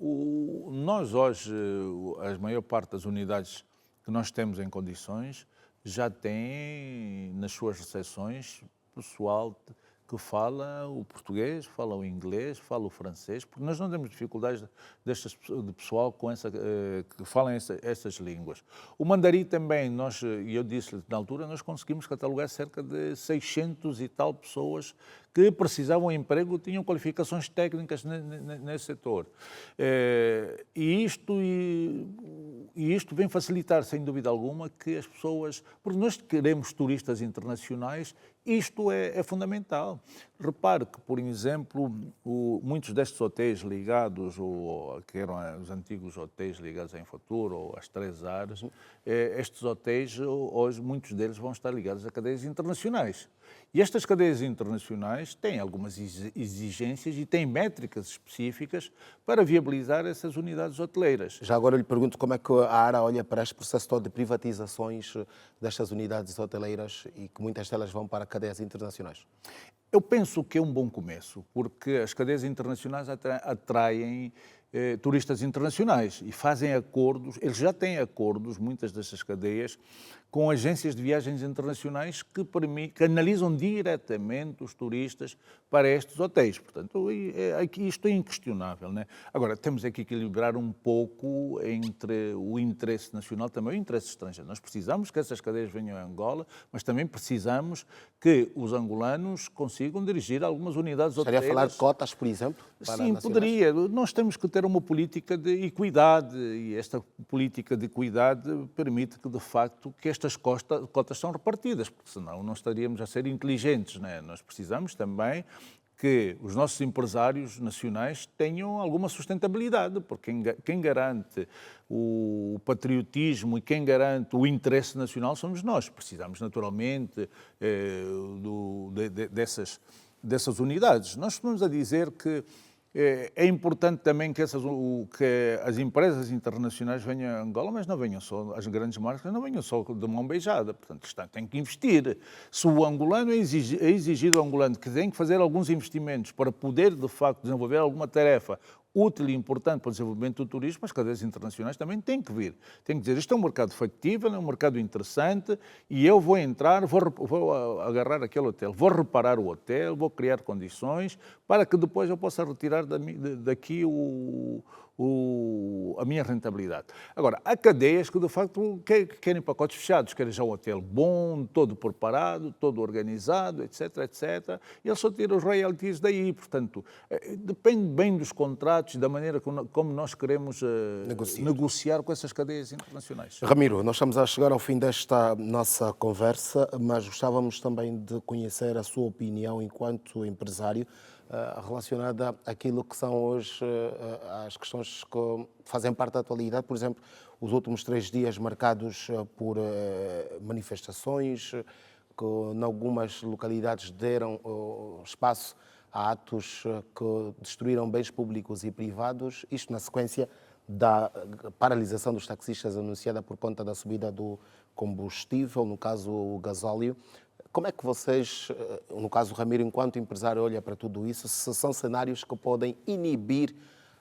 Nós hoje, a maior parte das unidades que nós temos em condições, já tem nas suas recepções pessoal que fala o português, fala o inglês, fala o francês, porque nós não temos dificuldades de pessoal que falam essas línguas. O mandarim também, e eu disse-lhe na altura, nós conseguimos catalogar cerca de 600 e tal pessoas que precisavam de emprego, tinham qualificações técnicas nesse setor. E isto vem facilitar, sem dúvida alguma, que as pessoas... Porque nós queremos turistas internacionais, isto é fundamental. Repare que, por exemplo, muitos destes hotéis ligados, que eram os antigos hotéis ligados à Infotour ou às Três Ares, estes hotéis, hoje, muitos deles vão estar ligados a cadeias internacionais. E estas cadeias internacionais têm algumas exigências e têm métricas específicas para viabilizar essas unidades hoteleiras. Já agora eu lhe pergunto como é que a ARA olha para este processo todo de privatizações destas unidades hoteleiras e que muitas delas vão para cadeias internacionais. Eu penso que é um bom começo, porque as cadeias internacionais atraem turistas internacionais e fazem acordos, eles já têm acordos, muitas dessas cadeias, com agências de viagens internacionais que analisam diretamente os turistas para estes hotéis. Portanto, isto é inquestionável, né? Agora, temos aqui que equilibrar um pouco entre o interesse nacional também e o interesse estrangeiro. Nós precisamos que essas cadeias venham a Angola, mas também precisamos que os angolanos consigam dirigir algumas unidades hoteleiras. Estaria a falar de cotas, por exemplo? Sim, poderia. Nós temos que ter uma política de equidade e esta política de equidade permite que, de facto, que estas cotas são repartidas, porque senão não estaríamos a ser inteligentes, né? Nós precisamos também que os nossos empresários nacionais tenham alguma sustentabilidade, porque quem garante o patriotismo e quem garante o interesse nacional somos nós. Precisamos, naturalmente, dessas unidades. Nós estamos a dizer que é importante também que as empresas internacionais venham a Angola, mas não venham só, as grandes marcas não venham só de mão beijada. Portanto, tem que investir. Se o angolano é exigido ao angolano que tem que fazer alguns investimentos para poder, de facto, desenvolver alguma tarefa útil e importante para o desenvolvimento do turismo, as cadeias internacionais também têm que vir. Têm que dizer, isto é um mercado factível, é um mercado interessante e eu vou entrar, vou agarrar aquele hotel, vou reparar o hotel, vou criar condições para que depois eu possa retirar daqui a minha rentabilidade. Agora, há cadeias que, de facto, querem pacotes fechados, querem já um hotel bom, todo preparado, todo organizado, etc, etc. E eles só tiram os royalties daí. Portanto, depende bem dos contratos e da maneira como nós queremos negociar com essas cadeias internacionais. Ramiro, nós estamos a chegar ao fim desta nossa conversa, mas gostávamos também de conhecer a sua opinião enquanto empresário relacionada àquilo que são hoje as questões que fazem parte da atualidade, por exemplo, os últimos 3 dias marcados por manifestações que em algumas localidades deram espaço a atos que destruíram bens públicos e privados, isto na sequência da paralisação dos taxistas anunciada por conta da subida do combustível, no caso o gasóleo. Como é que vocês, no caso o Ramiro, enquanto empresário, olha para tudo isso? Se são cenários que podem inibir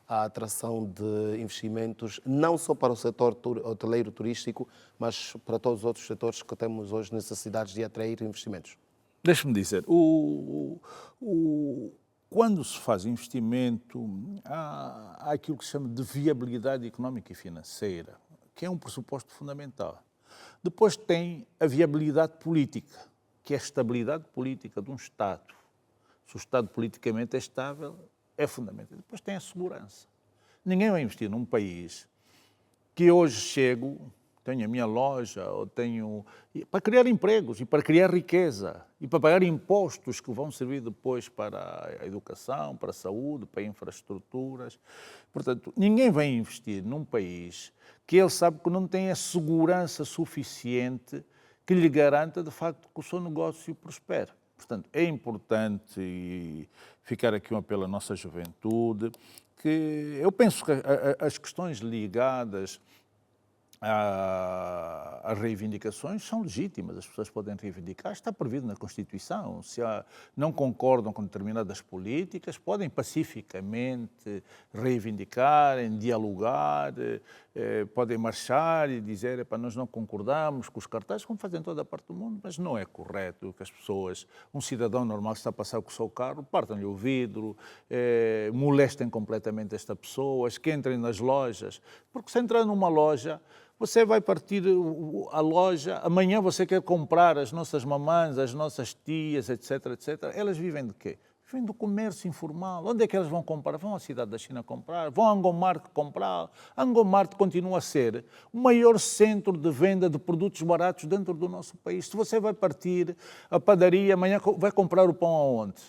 a atração de investimentos, não só para o setor hoteleiro turístico, mas para todos os outros setores que temos hoje necessidades de atrair investimentos? Deixe-me dizer, quando se faz investimento, há aquilo que se chama de viabilidade económica e financeira, que é um pressuposto fundamental. Depois tem a viabilidade política, que é a estabilidade política de um Estado. Se o Estado politicamente é estável, é fundamental. Depois tem a segurança. Ninguém vai investir num país que hoje chego, tenho a minha loja, ou tenho... para criar empregos e para criar riqueza e para pagar impostos que vão servir depois para a educação, para a saúde, para infraestruturas. Portanto, ninguém vai investir num país que ele sabe que não tem a segurança suficiente que lhe garanta, de facto, que o seu negócio prospere. Portanto, é importante ficar aqui um apelo à nossa juventude, que eu penso que as questões ligadas as reivindicações são legítimas, as pessoas podem reivindicar, está previsto na Constituição. Se não concordam com determinadas políticas, podem pacificamente reivindicar, dialogar, podem marchar e dizer, nós não concordamos com os cartazes, como fazem em toda a parte do mundo, mas não é correto que as pessoas, um cidadão normal que está a passar com o seu carro, partam-lhe o vidro, molestem completamente esta pessoa, que entrem nas lojas, porque se entrar numa loja, você vai partir a loja, amanhã você quer comprar as nossas mamães, as nossas tias, etc, etc. Elas vivem de quê? Vivem do comércio informal. Onde é que elas vão comprar? Vão à cidade da China comprar, vão a Angomart comprar. A Angomart continua a ser o maior centro de venda de produtos baratos dentro do nosso país. Se você vai partir a padaria, amanhã vai comprar o pão aonde?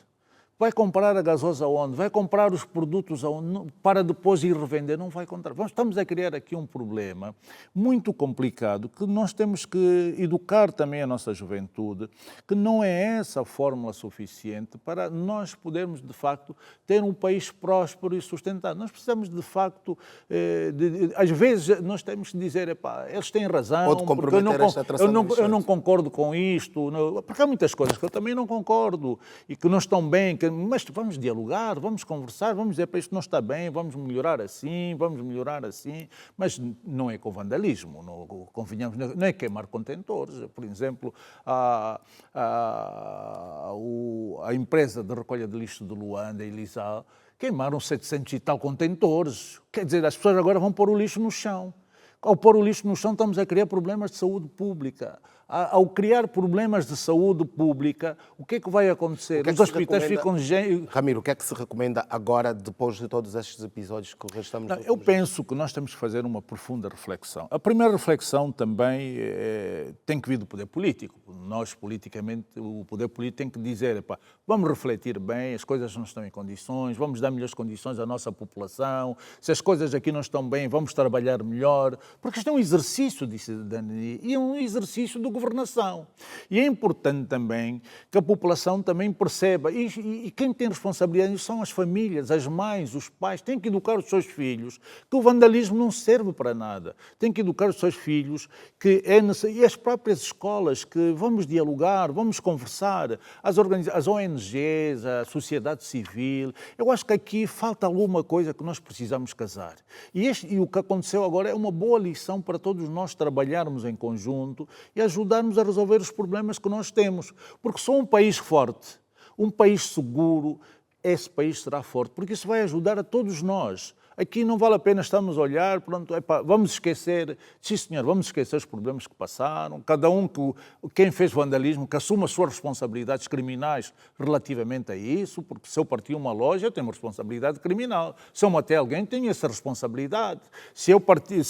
Vai comprar a gasosa aonde? Vai comprar os produtos aonde? Para depois ir revender? Não vai comprar. Estamos a criar aqui um problema muito complicado que nós temos que educar também a nossa juventude, que não é essa a fórmula suficiente para nós podermos, de facto, ter um país próspero e sustentado. Nós precisamos, de facto, às vezes nós temos que dizer, epá, eles têm razão, porque eu não concordo com isto, porque há muitas coisas que eu também não concordo e que não estão bem, mas vamos dialogar, vamos conversar, vamos dizer para isto não está bem, vamos melhorar assim, mas não é com vandalismo, não, convenhamos, não é queimar contentores. Por exemplo, a empresa de recolha de lixo de Luanda, Elisal, queimaram 700 e tal contentores. Quer dizer, as pessoas agora vão pôr o lixo no chão. Ao pôr o lixo no chão, estamos a criar problemas de saúde pública. Ao criar problemas de saúde pública, o que é que vai acontecer? Os hospitais ficam... Ramiro, o que é que se recomenda agora, depois de todos estes episódios que estamos... Eu penso que nós temos que fazer uma profunda reflexão. A primeira reflexão também tem que vir do poder político. Nós, politicamente, o poder político tem que dizer, epá, vamos refletir bem, as coisas não estão em condições, vamos dar melhores condições à nossa população, se as coisas aqui não estão bem, vamos trabalhar melhor, porque isto é um exercício de cidadania e é um exercício de governação. E é importante também que a população também perceba, e quem tem responsabilidade são as famílias, as mães, os pais, têm que educar os seus filhos que o vandalismo não serve para nada. Têm que educar os seus filhos que é necessário, e as próprias escolas, que vamos dialogar, vamos conversar, as ONGs, a sociedade civil. Eu acho que aqui falta alguma coisa que nós precisamos casar. E o que aconteceu agora é uma boa lição para todos nós trabalharmos em conjunto e ajudarmos a resolver os problemas que nós temos. Porque só um país forte, um país seguro, esse país será forte, porque isso vai ajudar a todos nós. Aqui não vale a pena estarmos a olhar, pronto, vamos esquecer, sim senhor, vamos esquecer os problemas que passaram, cada um, quem fez vandalismo, que assuma as suas responsabilidades criminais relativamente a isso, porque se eu parti uma loja, eu tenho uma responsabilidade criminal. Se eu matei alguém, tenho essa responsabilidade. Se eu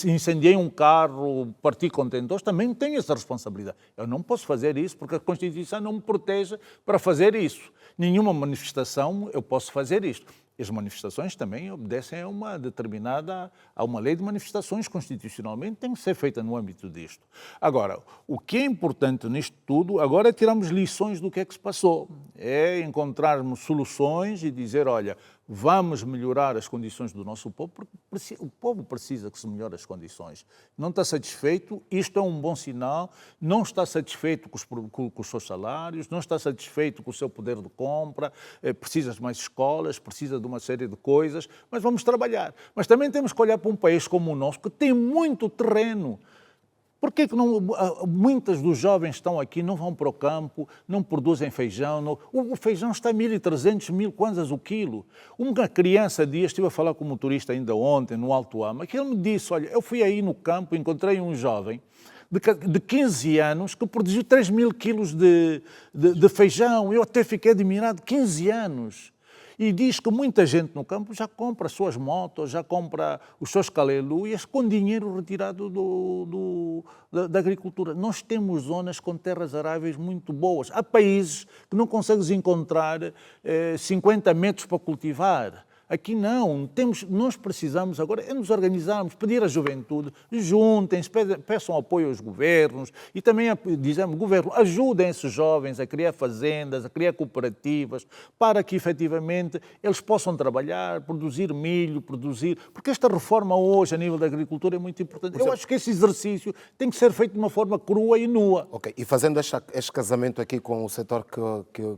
incendiei um carro, parti contentores, também tenho essa responsabilidade. Eu não posso fazer isso porque a Constituição não me protege para fazer isso. Nenhuma manifestação eu posso fazer isto. As manifestações também obedecem a uma lei de manifestações, constitucionalmente tem que ser feita no âmbito disto. Agora, o que é importante nisto tudo, agora é tirarmos lições do que é que se passou, é encontrarmos soluções e dizer, olha, vamos melhorar as condições do nosso povo, porque o povo precisa que se melhore as condições. Não está satisfeito, isto é um bom sinal, não está satisfeito com os seus salários, não está satisfeito com o seu poder de compra, precisa de mais escolas, precisa de uma série de coisas, mas vamos trabalhar. Mas também temos que olhar para um país como o nosso, que tem muito terreno. Por que muitos dos jovens que estão aqui não vão para o campo, não produzem feijão? O feijão está a 1.300, 1.000 kwanzas o quilo. Uma criança estive a falar com um motorista ainda ontem, no Alto Ama, que ele me disse, olha, eu fui aí no campo, encontrei um jovem de 15 anos que produziu 3.000 quilos de feijão. Eu até fiquei admirado, 15 anos. E diz que muita gente no campo já compra as suas motos, já compra os seus caleluias com dinheiro retirado da agricultura. Nós temos zonas com terras aráveis muito boas. Há países que não consegues encontrar 50 metros para cultivar. Aqui não, nós precisamos agora é nos organizarmos, pedir à juventude, juntem-se, peçam apoio aos governos e também dizemos, governo, ajudem esses jovens a criar fazendas, a criar cooperativas, para que efetivamente eles possam trabalhar, produzir milho, porque esta reforma hoje a nível da agricultura é muito importante. Eu acho que esse exercício tem que ser feito de uma forma crua e nua. Ok, e fazendo este casamento aqui com o setor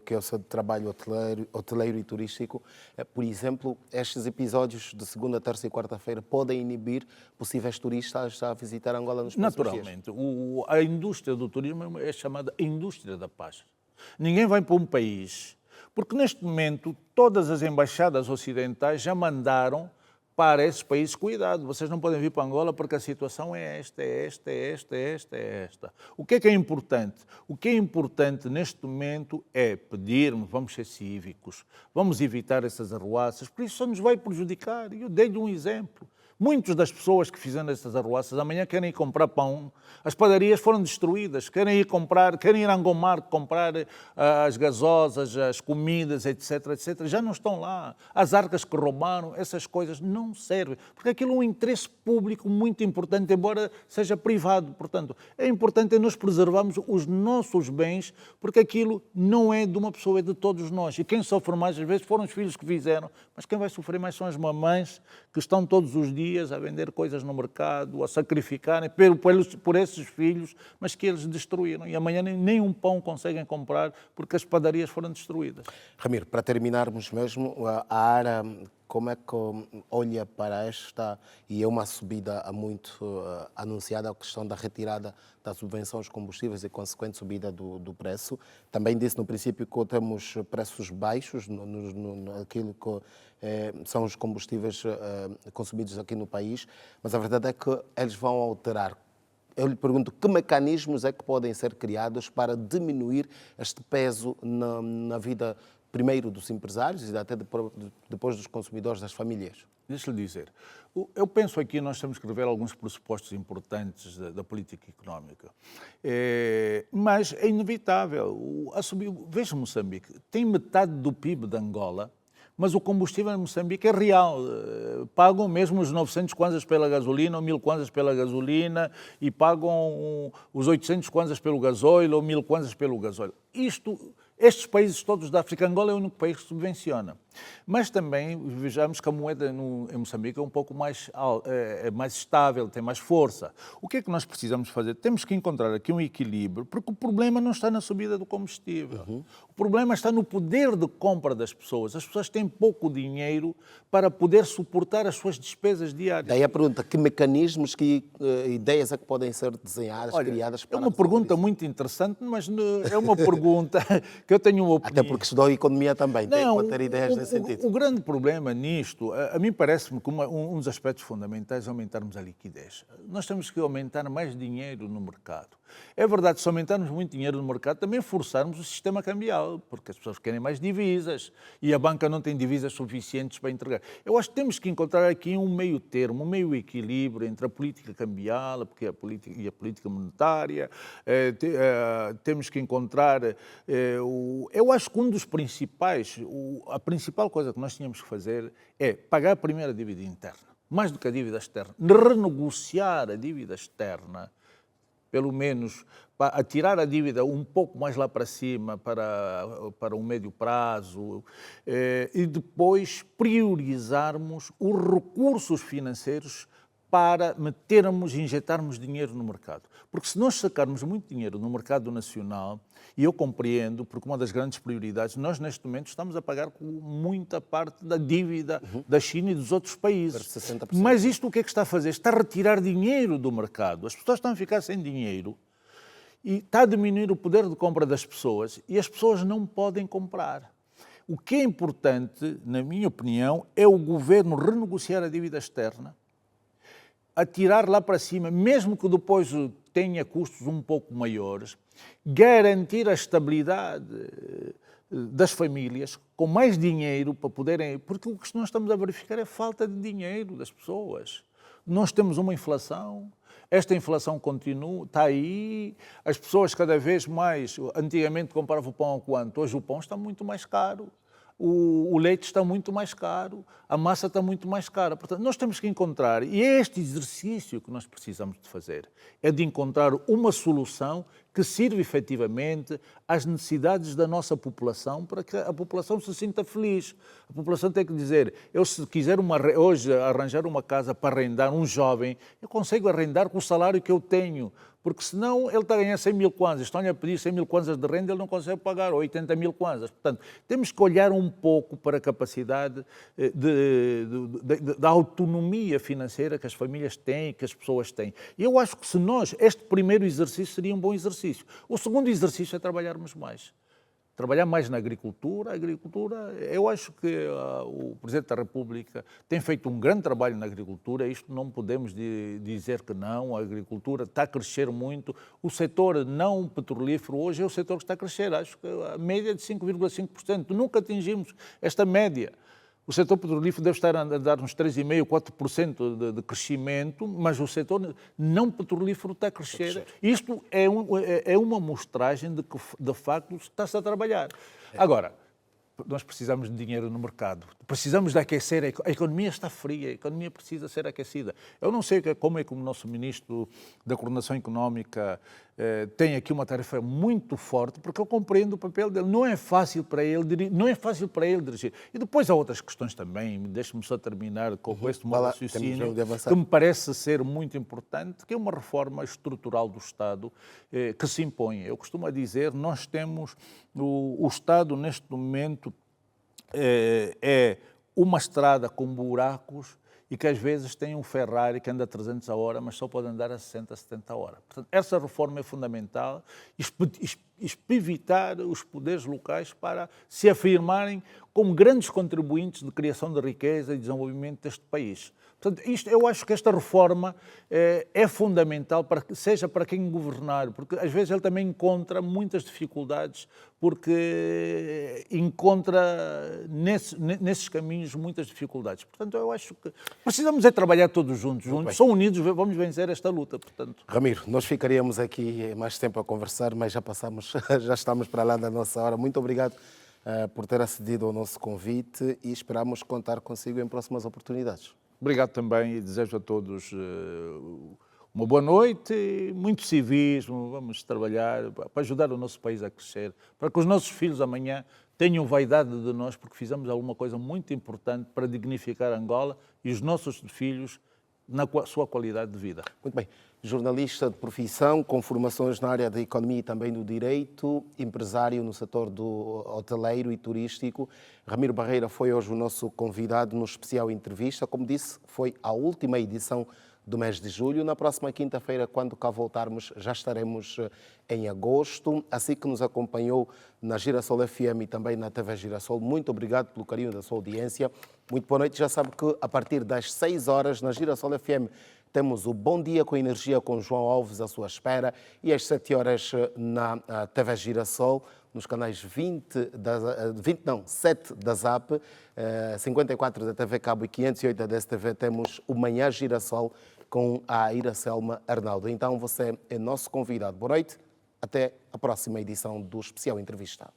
que é o seu trabalho hoteleiro e turístico, por exemplo, estes episódios de segunda, terça e quarta-feira podem inibir possíveis turistas a visitar Angola nos próximos dias? Naturalmente. A indústria do turismo é chamada indústria da paz. Ninguém vai para um país, porque neste momento todas as embaixadas ocidentais já mandaram para esses países, cuidado, vocês não podem vir para Angola porque a situação é esta. O que é importante? O que é importante neste momento é pedirmos, vamos ser cívicos, vamos evitar essas arruaças, porque isso só nos vai prejudicar. E eu dei-lhe um exemplo. Muitas das pessoas que fizeram estas arruaças amanhã querem ir comprar pão, as padarias foram destruídas, querem ir a Angomar comprar as gasosas, as comidas, etc, etc. Já não estão lá. As arcas que roubaram, essas coisas não servem, porque aquilo é um interesse público muito importante, embora seja privado. Portanto, é importante nós preservarmos os nossos bens, porque aquilo não é de uma pessoa, é de todos nós. E quem sofre mais, às vezes, foram os filhos que fizeram, mas quem vai sofrer mais são as mamães que estão todos os dias a vender coisas no mercado, a sacrificarem por esses filhos, mas que eles destruíram. E amanhã nem um pão conseguem comprar porque as padarias foram destruídas. Ramiro, para terminarmos mesmo, a ARA, como é que olha para esta, e é uma subida muito anunciada, a questão da retirada da subvenção aos combustíveis e consequente subida do preço? Também disse no princípio que temos preços baixos naquilo que são os combustíveis consumidos aqui no país, mas a verdade é que eles vão alterar. Eu lhe pergunto, que mecanismos é que podem ser criados para diminuir este peso na vida, primeiro dos empresários e até depois dos consumidores, das famílias? Deixa-lhe dizer, eu penso aqui nós temos que rever alguns pressupostos importantes da política económica, mas é inevitável. Veja Moçambique, tem metade do PIB de Angola, mas o combustível em Moçambique é real. Pagam mesmo os 900 kwanzas pela gasolina ou 1000 kwanzas pela gasolina e pagam os 800 kwanzas pelo gasóleo ou 1000 kwanzas pelo gasóleo. Estes países todos da África, Angola é o único país que subvenciona. Mas também vejamos que a moeda em Moçambique é um pouco mais estável, tem mais força. O que é que nós precisamos fazer? Temos que encontrar aqui um equilíbrio, porque o problema não está na subida do combustível. O problema está no poder de compra das pessoas. As pessoas têm pouco dinheiro para poder suportar as suas despesas diárias. Daí a pergunta, que mecanismos, que ideias é que podem ser desenhadas, criadas para... É uma pergunta muito interessante, mas é uma pergunta que eu tenho uma opinião. Até porque estudou economia também, tem que ter ideias nesse sentido. O grande problema nisto, a mim parece-me que um dos aspectos fundamentais é aumentarmos a liquidez. Nós temos que aumentar mais dinheiro no mercado. É verdade, se aumentarmos muito dinheiro no mercado, também forçarmos o sistema cambial, porque as pessoas querem mais divisas e a banca não tem divisas suficientes para entregar. Eu acho que temos que encontrar aqui um meio termo, um meio equilíbrio entre a política cambial e a política monetária. Temos que encontrar... Eu acho que a principal coisa que nós tínhamos que fazer é pagar primeiro a dívida interna, mais do que a dívida externa, renegociar a dívida externa, pelo menos atirar a dívida um pouco mais lá para cima, para um médio prazo, e depois priorizarmos os recursos financeiros para injetarmos dinheiro no mercado. Porque se nós sacarmos muito dinheiro no mercado nacional, e eu compreendo, porque uma das grandes prioridades, nós neste momento estamos a pagar com muita parte da dívida da China e dos outros países. 60%. Mas isto o que é que está a fazer? Está a retirar dinheiro do mercado. As pessoas estão a ficar sem dinheiro e está a diminuir o poder de compra das pessoas e as pessoas não podem comprar. O que é importante, na minha opinião, é o governo renegociar a dívida externa, atirar lá para cima, mesmo que depois tenha custos um pouco maiores, garantir a estabilidade das famílias com mais dinheiro para poderem... Porque o que nós estamos a verificar é a falta de dinheiro das pessoas. Nós temos uma inflação, esta inflação continua, está aí, as pessoas cada vez mais... Antigamente compravam o pão a quanto? Hoje o pão está muito mais caro. O leite está muito mais caro, a massa está muito mais cara. Portanto, nós temos que encontrar, e é este exercício que nós precisamos de fazer, é de encontrar uma solução que sirva efetivamente às necessidades da nossa população, para que a população se sinta feliz. A população tem que dizer, eu se quiser hoje arranjar uma casa para arrendar um jovem, eu consigo arrendar com o salário que eu tenho, porque senão ele está a ganhar 100 mil kwanzas, estão-lhe a pedir 100 mil kwanzas de renda, ele não consegue pagar, ou 80 mil kwanzas. Portanto, temos que olhar um pouco para a capacidade da autonomia financeira que as famílias têm, que as pessoas têm. E eu acho que este primeiro exercício seria um bom exercício. O segundo exercício é trabalharmos mais. Trabalhar mais na agricultura. A agricultura, eu acho que o Presidente da República tem feito um grande trabalho na agricultura, isto não podemos dizer que não, a agricultura está a crescer muito. O setor não petrolífero hoje é o setor que está a crescer, acho que a média é de 5,5%, nunca atingimos esta média. O setor petrolífero deve estar a dar uns 3,5%, 4% de crescimento, mas o setor não petrolífero está a crescer. Isto é uma mostragem de que, de facto, está-se a trabalhar. Agora, nós precisamos de dinheiro no mercado, precisamos de aquecer, a economia está fria, a economia precisa ser aquecida. Eu não sei como é que o nosso Ministro da Coordenação Económica tem aqui uma tarefa muito forte, porque eu compreendo o papel dele, não é fácil para ele dirigir. E depois há outras questões também, deixe-me só terminar com este meu raciocínio, que me parece ser muito importante, que é uma reforma estrutural do Estado que se impõe. Eu costumo dizer, nós temos o Estado neste momento é uma estrada com buracos e que às vezes tem um Ferrari que anda a 300 a hora, mas só pode andar a 60, 70 a hora. Portanto, essa reforma é fundamental, evitar os poderes locais para se afirmarem como grandes contribuintes de criação de riqueza e desenvolvimento deste país. Portanto, eu acho que esta reforma é fundamental, seja para quem governar, porque às vezes ele também encontra muitas dificuldades, porque encontra nesses caminhos muitas dificuldades. Portanto, eu acho que precisamos trabalhar todos juntos, só unidos vamos vencer esta luta. Portanto. Ramiro, nós ficaríamos aqui mais tempo a conversar, mas já estamos para lá da nossa hora. Muito obrigado por ter acedido ao nosso convite e esperamos contar consigo em próximas oportunidades. Obrigado também e desejo a todos uma boa noite, muito civismo, vamos trabalhar para ajudar o nosso país a crescer, para que os nossos filhos amanhã tenham vaidade de nós, porque fizemos alguma coisa muito importante para dignificar Angola e os nossos filhos na sua qualidade de vida. Muito bem. Jornalista de profissão, com formações na área da economia e também do direito, empresário no setor do hoteleiro e turístico. Ramiro Barreira foi hoje o nosso convidado no especial entrevista. Como disse, foi a última edição do mês de julho. Na próxima quinta-feira, quando cá voltarmos, já estaremos em agosto. Assim que nos acompanhou na Girassol FM e também na TV Girassol, muito obrigado pelo carinho da sua audiência. Muito boa noite. Já sabe que a partir das 6 horas na Girassol FM temos o Bom Dia com Energia com João Alves à sua espera e às 7 horas na TV Girassol, nos canais 7 da ZAP, 54 da TV Cabo e 508 da DSTV, temos o Manhã Girassol com a Iracelma Arnaldo. Então você é nosso convidado. Boa noite, até a próxima edição do Especial Entrevista.